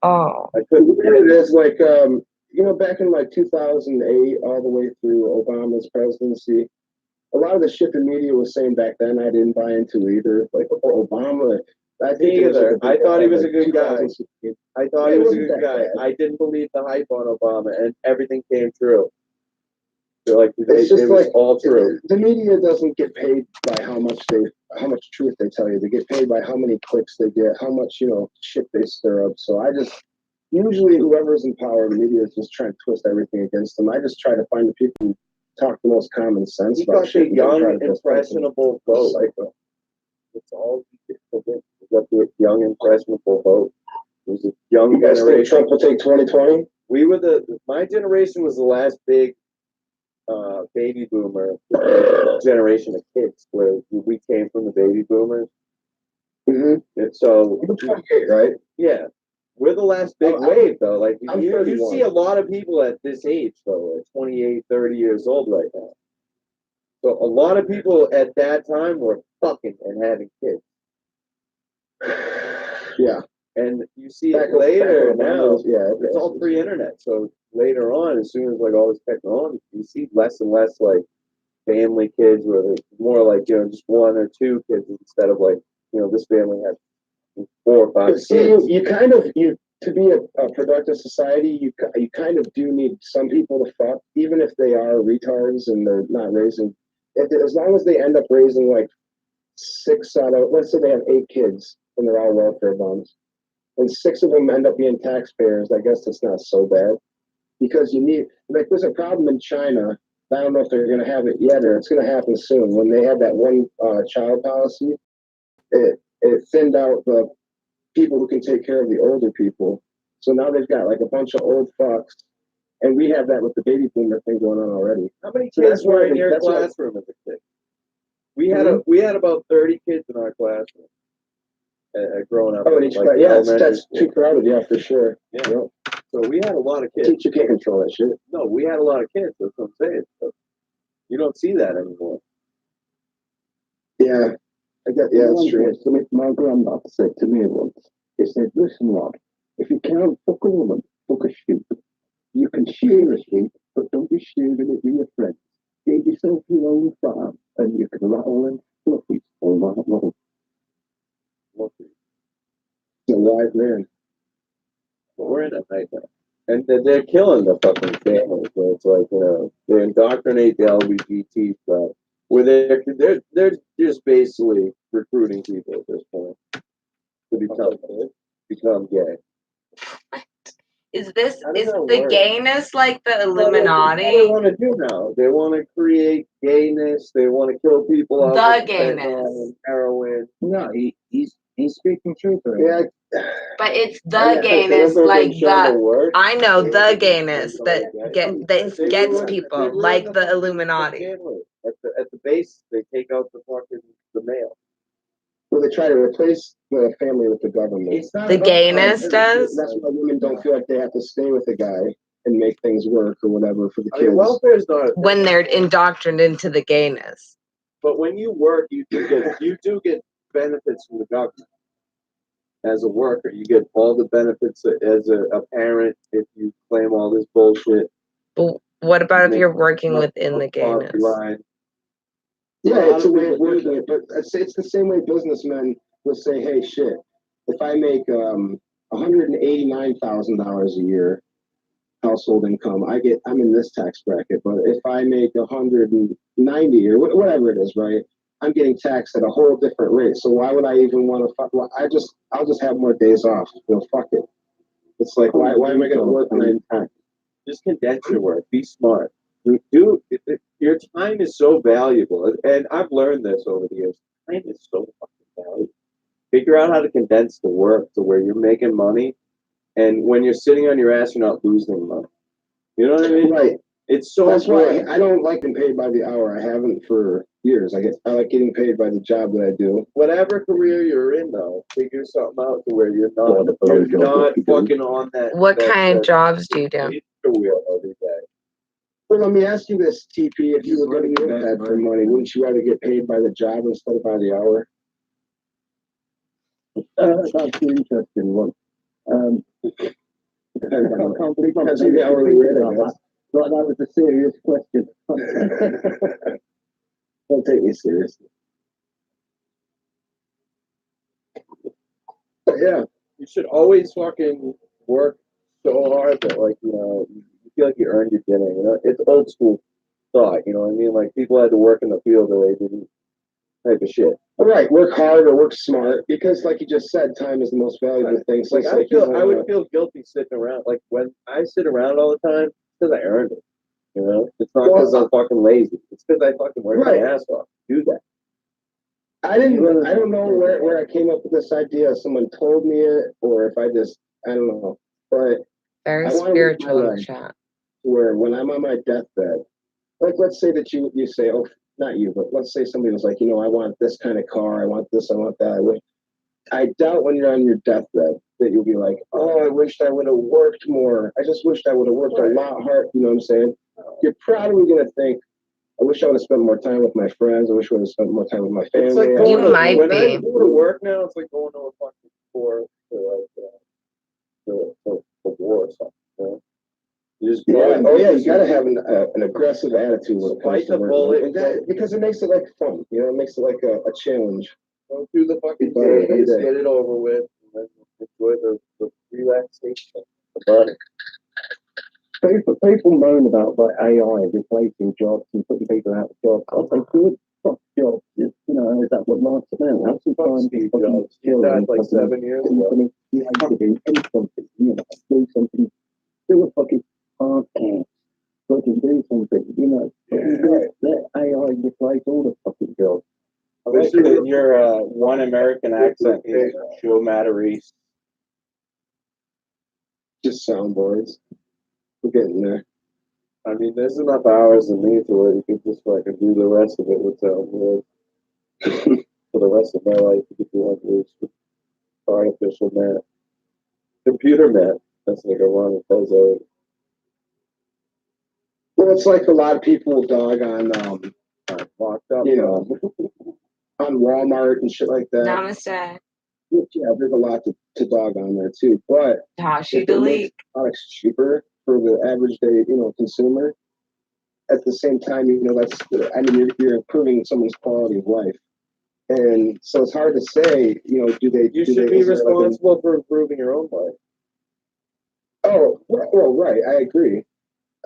Oh. I couldn't. It is like you know, back in like 2008, all the way through Obama's presidency, a lot of the shit the media was saying back then, I didn't buy into either. Like Obama. I think Either. I thought he was a good guy. I thought he was a wasn't good that guy. bad. I didn't believe the hype on Obama, and everything came true. So like It's just it was like all true. The media doesn't get paid by how much truth they tell you. They get paid by how many clicks they get, how much, you know, shit they stir up. So I just usually whoever's in power, the media is just trying to twist everything against them. I just try to find the people who talk the most common sense He about got shit. the young, impressionable vote. It's all he got the young, impressionable vote. It was a young generation. Trump will take 2020. We were my generation was the last big baby boomer generation of kids, where we came from the baby boomers. Mm-hmm. And so, You're 28, right? Yeah, we're the last big wave, though. Like I'm you 31. see a lot of people at this age, though, like 28, 30 years old right now. So a lot of people at that time were fucking and having kids. Yeah. And you see it later now. It's all pre-internet. So later on, as soon as like all this technology, you see less and less like family kids, where it's more like, you know, just one or two kids instead of like, you know, this family has 4 or 5 kids. You kind of to be a productive society, you kind of do need some people to fuck, even if they are retards and they're not raising. As long as they end up raising like 6 out of, let's say they have 8 kids and they're all welfare bums, and 6 of them end up being taxpayers, I guess that's not so bad. Because you need, like, there's a problem in China. I don't know if they're going to have it yet or it's going to happen soon. When they had that one child policy, it thinned out the people who can take care of the older people. So now they've got like a bunch of old fucks, and we have that with the baby boomer thing going on already. How many kids were in your classroom as a kid? We had about 30 kids in our classroom growing up. Oh, in each class, yeah, that's too crowded. Yeah, for sure. Yeah. So we had a lot of kids. Teacher can't control that shit. No, we had a lot of kids. That's what I'm saying. So you don't see that anymore. Yeah, that's true. Something my grandmother said to me once. She said, "Listen, lad, if you can't fuck a woman, fuck a sheep. You can shear a sheep, but don't be shearing it with your friends. Get yourself your own farm, and you can rattle and fluffy all night long." He's a wise man. But we're in a nightmare. And they're killing the fucking families. Where it's like, you know, they indoctrinate the LGBT stuff. Where they're just basically recruiting people at this point to become gay. Is the gayness like the Illuminati? What they want to do now. They want to create gayness. They want to kill people out The with gayness. Heroin. No, he's speaking truth. Yeah. But it's the gayness, like the I know the gayness that gets people like the Illuminati. At the base, they take out the male. Well, they try to replace the family with the government. The gayness does? That's why women don't feel like they have to stay with a guy and make things work or whatever for the kids. Welfare's not when they're indoctrinated into the gayness. But when you work, you do get benefits from the government. As a worker, you get all the benefits as a parent if you claim all this bullshit. But what about if you're working within the gayness? Yeah, it's a way of working it, but it's the same way businessmen will say, "Hey, shit, if I make $189,000 a year household income, I'm in this tax bracket. But if I make 190 or whatever it is, right, I'm getting taxed at a whole different rate. So why would I even want to fuck? Well, I'll just have more days off. Fuck it. It's like, why am I going to work 9 times? Just condense your work. Be smart. Your time is so valuable, and I've learned this over the years. Time is so fucking valuable. Figure out how to condense the work to where you're making money, and when you're sitting on your ass, you're not losing money. You know what I mean? Right. It's so That's important. why I don't like getting paid by the hour. I haven't for years. I like getting paid by the job that I do. Whatever career you're in, though, figure something out to where you're not fucking on that. What kind of jobs do you do? Career every day. Well, let me ask you this, TP. If you were going to get that for money, wouldn't you rather get paid by the job instead of by the hour? That's an interesting one. I can't believe I'm Depends on the hourly rate, I guess. But that was a serious question. Don't take me seriously. But yeah, You should always fucking work so hard that, like, you feel like you earned your dinner. It's old school thought. You know what I mean? Like, people had to work in the field or they didn't. Type of shit. all right. Work hard or work smart, because, like you just said, time is the most valuable thing. So Like, I would feel guilty sitting around. Like, when I sit around all the time, it's because I earned it. It's not because I'm fucking lazy. It's because I fucking work my ass off to do that. I don't know where I came up with this idea. Someone told me it, or if I don't know. But Very I wanna live my spiritual in the life chat. where when I'm on my deathbed, like, let's say that you say, oh, not you, but let's say somebody was like, I want this kind of car, I want this, I want that. I doubt when you're on your deathbed that you'll be like, oh, I wished I would have worked more. I just wished I would have worked a lot harder. You know what I'm saying? You're probably gonna think, I wish I would have spent more time with my friends. I wish I would have spent more time with my family. It's like You might when be. I go to work now, it's like going to a fucking store for war or something. You just go Yeah. and Oh yeah. You gotta have an aggressive attitude when it comes Bite to the work. bullet. Because it makes it like fun. It makes it like a challenge. Go through the fucking Better days, every day. get it over with, and then enjoy the relaxation. The People moan about like AI replacing jobs and putting people out of jobs. I say, good fuck jobs. Is that what life's about? That's the time Steve to fucking Jobs. He chill died and like fucking 7 years ago. company creative in something. Do something. Do a fucking podcast. Fucking do something. Let AI replace all the fucking jobs. I like that in your one American accent is Joe Matarese. Just soundboards. We're getting there. I mean, there's enough hours in me to where you can just fucking do the rest of it without work. For the rest of my life, you could do like artificial math. Computer math. That's like a wrong close out. Well, it's like a lot of people dog on, Locked up. on Walmart and shit like that. Namaste. Yeah, there's a lot to dog on there too. But Tashi if it makes delete. products cheaper for the average day, consumer, at the same time, you're improving someone's quality of life. And so it's hard to say, do they? You should be responsible for improving your own life. Oh, well, right. I agree.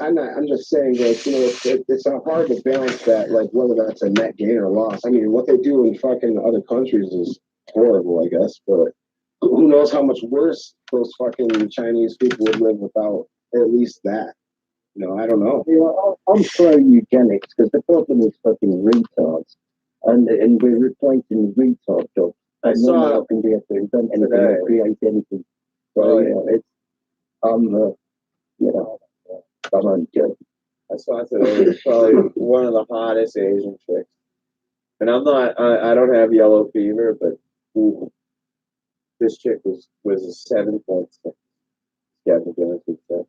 I'm just saying that, it's hard to balance that, like, whether that's a net gain or loss. I mean, what they do in fucking other countries is horrible, I guess, but who knows how much worse those fucking Chinese people would live without at least that. I don't know. I'm pro eugenics because the problem is fucking retards. And we're replacing retard jobs. I And saw no one can be able to invent anything or create anything. So, it's, I'm on joke. I saw today, it's probably one of the hottest Asian chicks. And I don't have yellow fever, but ooh, this chick was a 7.6. Kevin Guinness said.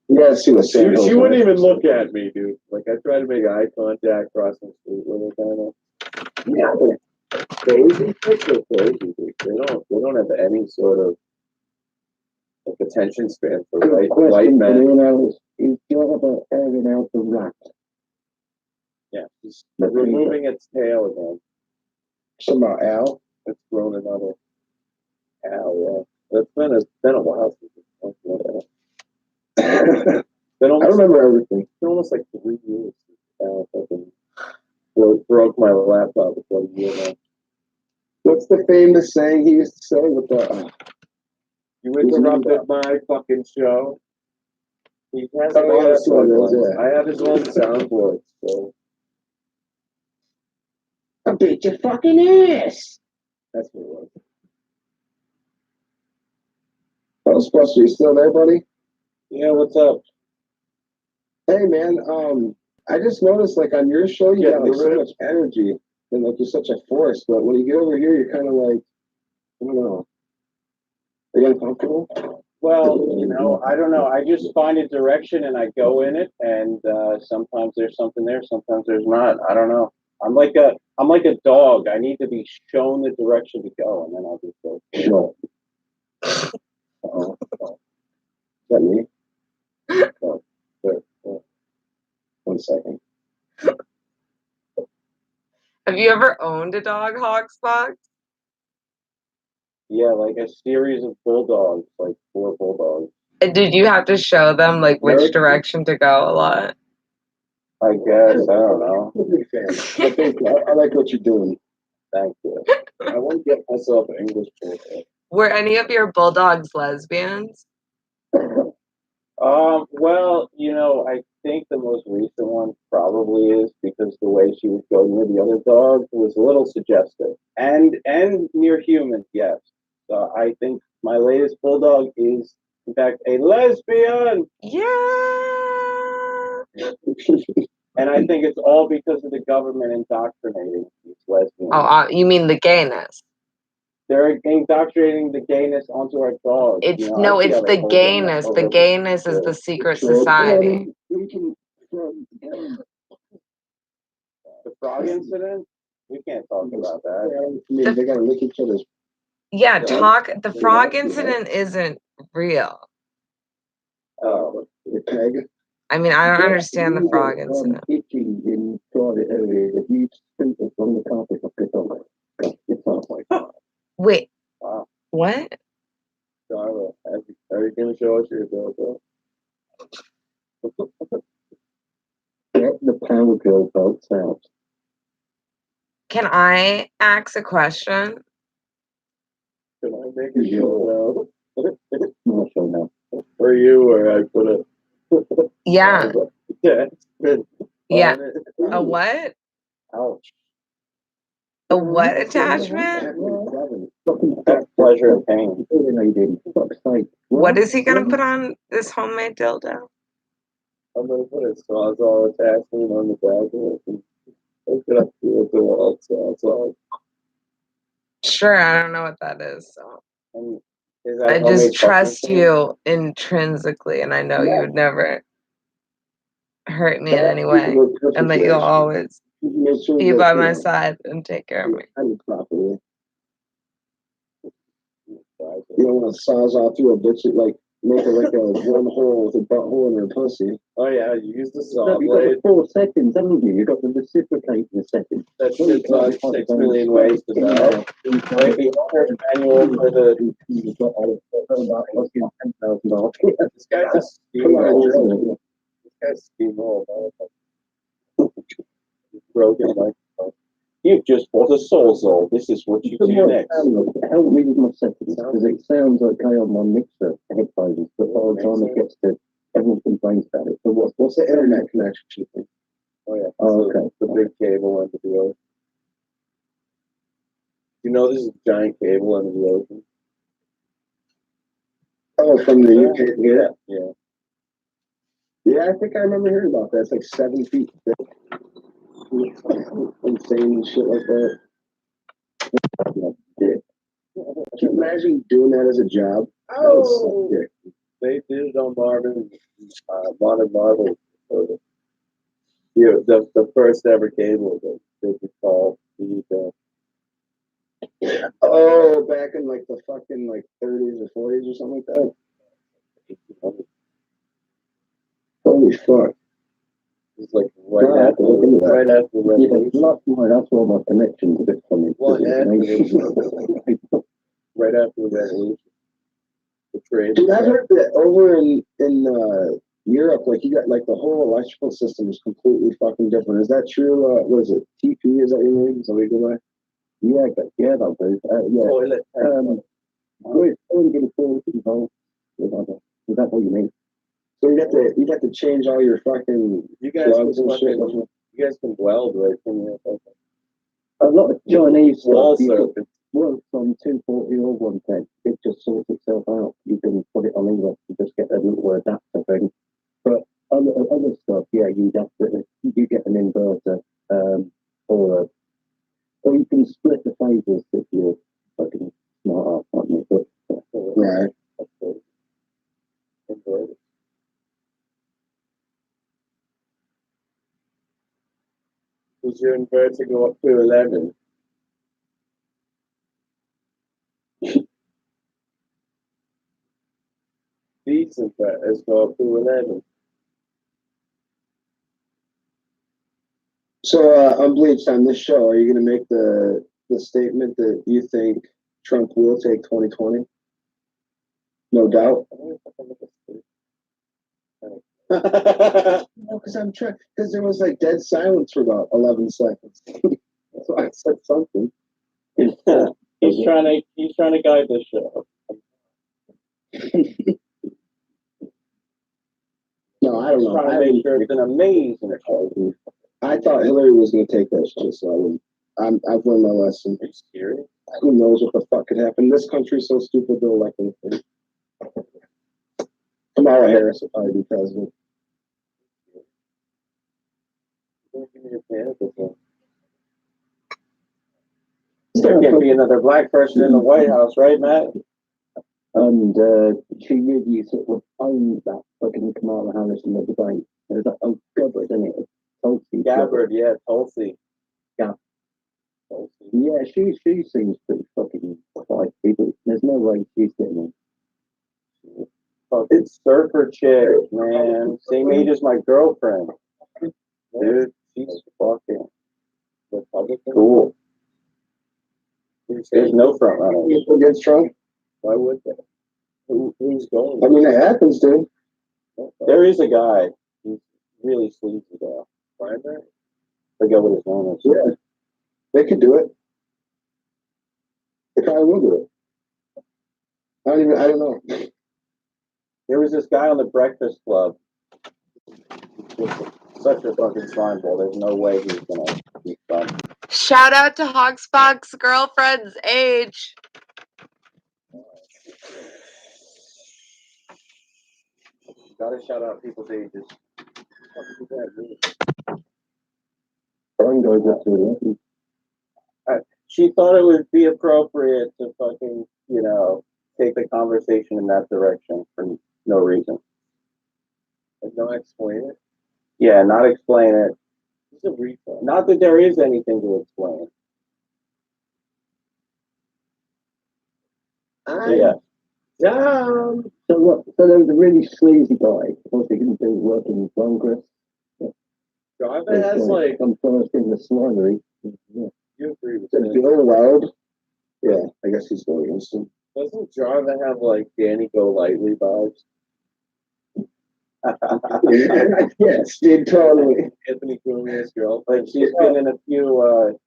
You gotta see what Sam She wouldn't even look at me, dude. Like, I tried to make eye contact crossing the street with her, kind of. Yeah. The Asian chicks are crazy, dude. They don't have any sort of attention span for white men. Is your other airing out the rat? Yeah, just removing its tail again. Something about Al. It's grown another Al, yeah. It's been a while since it's talked about Al. I remember everything. It's been almost like 3 years since Al fucking broke my laptop before a year now. What's the famous saying he used to say with the You interrupted my fucking show. He has Oh, yeah, that's what it is, songs. yeah. I have his own soundboard, so I beat your fucking ass. that's what it was. Ghostbuster, you still there, buddy? yeah, what's up? Hey, man. I just noticed, like, on your show, you Yeah, got like, so you're much energy, and like you're such a force. But when you get over here, you're kind of like, I don't know. Are you uncomfortable? Well, you know, I don't know. I just find a direction and I go in it, and sometimes there's something there, sometimes there's not. I don't know. I'm like a dog. I need to be shown the direction to go, and then I'll just go. Sure. Is that me? Oh, good. Yeah. 1 second. Have you ever owned a dog, Hawksbox? Yeah, like a series of bulldogs, like 4 bulldogs. And did you have to show them like which Eric? direction to go a lot? I guess I don't know. I'm a big fan. I think I like what you're doing. Thank you. I want to get myself an English bulldog. Were any of your bulldogs lesbians? Well, you know, I think the most recent one probably is because the way she was going with the other dog was a little suggestive and near human, yes. So I think my latest bulldog is in fact a lesbian, Yeah. and I think it's all because of the government indoctrinating these lesbians. Oh, you mean the gayness? They're indoctrinating the gayness onto our dogs. It's you know, no, I see it's how they the hold them gayness. over The gayness is the secret society. We can, the frog incident. We can't talk about that. I mean, they gotta lick each other's. Yeah, Yeah. the frog incident isn't real. Oh, The peg. I mean, I don't understand the frog incident. Itching in private area. If you scoot it from the carpet, I'll get on it. It's not like that. Wait, wow. what? Darla, are you gonna show us your dildo? Get the power girl belts out. Can I ask a question? Can I make a show Not sure now. now? For you, or I put a Yeah. yeah, spin Yeah. on it. A what? Ouch. A what attachment? That's pleasure and pain. What is he gonna put on this homemade dildo? I'm gonna put a sawzall attachment on the back of it and hook it up to the wall. So Sure, I don't know what that is. So And is that I homemade just trust fucking you intrinsically, and I know you would never hurt me in any way, and that you'll always be by my side and take care of me. Properly. You don't want to sawzall through a bitch, like make it like a one hole with a butthole in her pussy. oh yeah, you use the saw You've got blade. the 4 seconds, haven't you? You've got the reciprocate in a second. That's it's on 6 million ways to die. Like the owner's manual for the This guy just steamrolled. This guy steamrolled. Broken microphone. You've just bought a sawzall. This is what you do next. Help me with my settings, because it sounds okay on my mixer headphones, but by the time it gets to, everyone complains about it. So What's the internet connection? Oh yeah. Oh, So okay. the big cable under the ocean. You know this is a giant cable under the ocean. Oh, from the UK here? Yeah. Yeah, I think I remember hearing about that. It's like 7 feet thick. Insane shit like that. Yeah. Can you imagine doing that as a job? Oh, they did it on Modern Marvel. Yeah, the first ever cable that they could call the Oh, back in like the fucking like 30s or 40s or something like that. Holy fuck. It's like right after the Yeah, revolution. that's why my connection's a bit funny. Well, Because right after the revolution. The trade. Dude, I heard that over in Europe, like you got like the whole electrical system is completely fucking different. Is that true? What is it? TP? Is that your name? Is that what you go by? yeah, they'll do. Yeah. Toilet. Wait, only getting 40 involved. Is that what you mean? So you'd have to change all your fucking You guys plugs can and shit. fucking, you guys can weld right from your fucking A lot of Chinese wall stuff, you soap. could work from 240 or 110. It just sorts itself out. You can put it on English. You just get a little adapter thing. But other stuff, yeah, you get an inverter, or you can split the phases if you're fucking smart, aren't you? But, right. Inverted. Does your inverter go up to 11? These inverters go up to 11. So, Unbleached, on this show, are you going to make the statement that you think Trump will take 2020? No doubt. No, because I'm trying. Because there was like dead silence for about 11 seconds. So I said something. He's trying to guide the show. No, I don't know. Trying to make sure it's an amazing show. I thought Hillary was going to take that shit, so I've learned my lesson. Are you serious? Who knows what the fuck could happen? This country's so stupid, they'll elect anything. Kamala Harris will probably be president. There can't be another black person in the White House, right, Matt? And she really sort of owned that fucking Kamala Harris in the debate. There's that old Gabbard, isn't it? Tulsi Gabbard, yeah, Tulsi. Yeah. Yeah, she seems pretty fucking feisty, but there's no way she's getting it. Fucking surfer chick, man. Same age as my girlfriend. Dude, she's fucking Republican. Cool. There's no front runner. Against Trump? Why would they? Who's going? I mean, it happens, dude. There is a guy. He's really sleazy though. Primary? Forget what his name is. Yeah. They could do it. They probably will do it. I don't know. There was this guy on the Breakfast Club. Such a fucking slime ball. There's no way he's gonna be fun. Shout out to Hogspock's girlfriend's age. Gotta shout out people's ages. Goes up to 11. She thought it would be appropriate to fucking, take the conversation in that direction for no reason. And not explain it. Yeah, not explain it. It's a refund. Not that there is anything to explain. Yeah. So what? So there was a really sleazy guy. What's he going to do? Work in Congress? Driver has like. I'm first in the slimery. Yeah. You agree with Is that? Bill Wild? Yeah, I guess he's going against him. Doesn't Jarva have like Danny Go Lightly vibes? Yes, dude, totally. Anthony Cumia's girlfriend. Like she's been in a few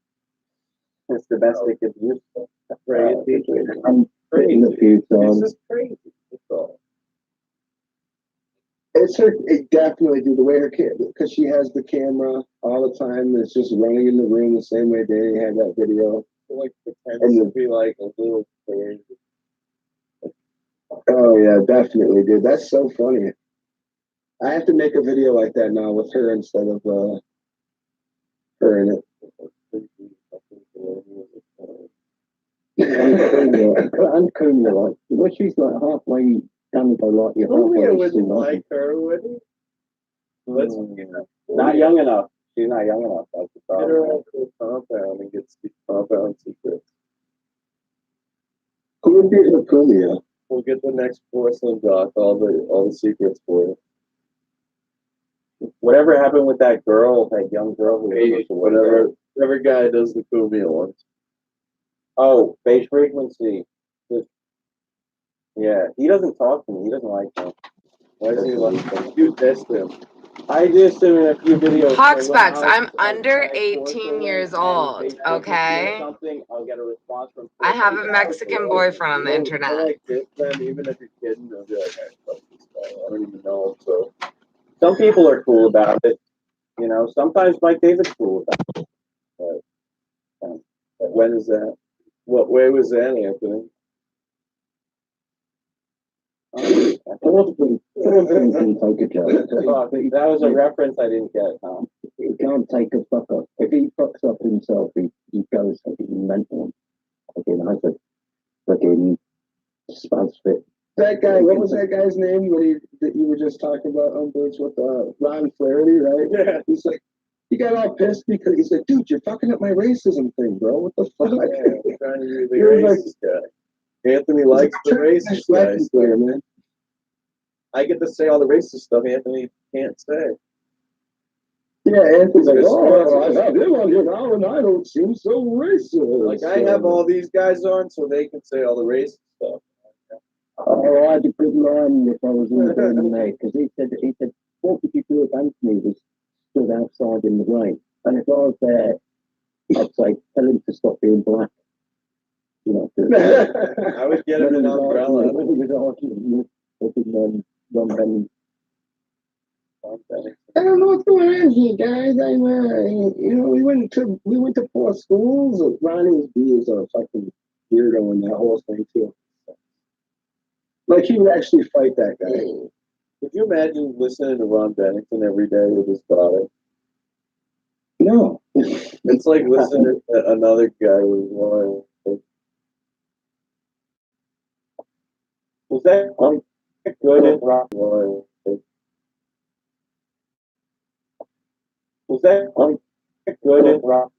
domestic abuse. Crazy. I'm Crazy. a few It's times. just crazy. That's all. It's her. It definitely, dude. The way her kid, because she has the camera all the time. It's just running in the room the same way Danny had that video. Like pretends to be like a little crazy. Oh yeah, definitely, dude. That's so funny. I have to make a video like that now with her instead of her in it. And Cunha, like, well, she's like halfway done by like you're halfway. Cumia wouldn't through, like her, would he? Let's Not young enough. She's not young enough. That's the get her problem. out to a compound and get compound secrets. Who would be the Cumia? We'll get the next porcelain doc, all the secrets for you. Whatever happened with that girl, that young girl who Hey, whatever guy does the Cumia ones. Oh, phase frequency. Yeah, he doesn't talk to me. He doesn't like me. Why is he like you dissed him? I just am in a few videos. Hawksbacks, when I'm I'll under tag 18 Porcelain years and old, Facebook will okay? share something, I'll get a response from I have a Porcelain. Mexican boyfriend on the I internet. like this, them, even if you're kidding, they'll be like, "Hey, fuck this guy. I don't even know." So Some people are cool about it. You know, sometimes Mike David's cool about it. But when is that? What way was that, Anthony? Porcelain can take a joke. oh, that was a reference I didn't get, huh? He can't take a fuck up. If he fucks up himself, he goes fucking mental. Fucking, I said, fucking spaz fit. That guy, what was that guy's name that you were just talking about, Unbleachd, with Ron Flaherty, right? Yeah. He's like, he got all pissed because he's like, dude, you're fucking up my racism thing, bro. What the fuck? Yeah, I'm trying to be the You're like- racist guy. Anthony likes the racist guys. There, man. I get to say all the racist stuff Anthony can't say. Yeah, Anthony's like, Because- oh, I have him on here now, and I don't seem so racist. Like I have all these guys on so they can say all the racist stuff. Oh, I had to put him on if I was in the room, mate, because he said, what would you do if Anthony was stood outside in the rain? And if I was there, I'd say, tell him to stop being black. You know, I would get him an umbrella. When he was arguing with fucking Ron Benny. I don't know what's going on here, guys. We went to 4 schools. Ronnie is a fucking weirdo in that whole thing too. Like he would actually fight that guy. Could you imagine listening to Ron Bennington every day with his daughter? No. It's like listening to another guy with one. Was that good at rock? Was that good at rock?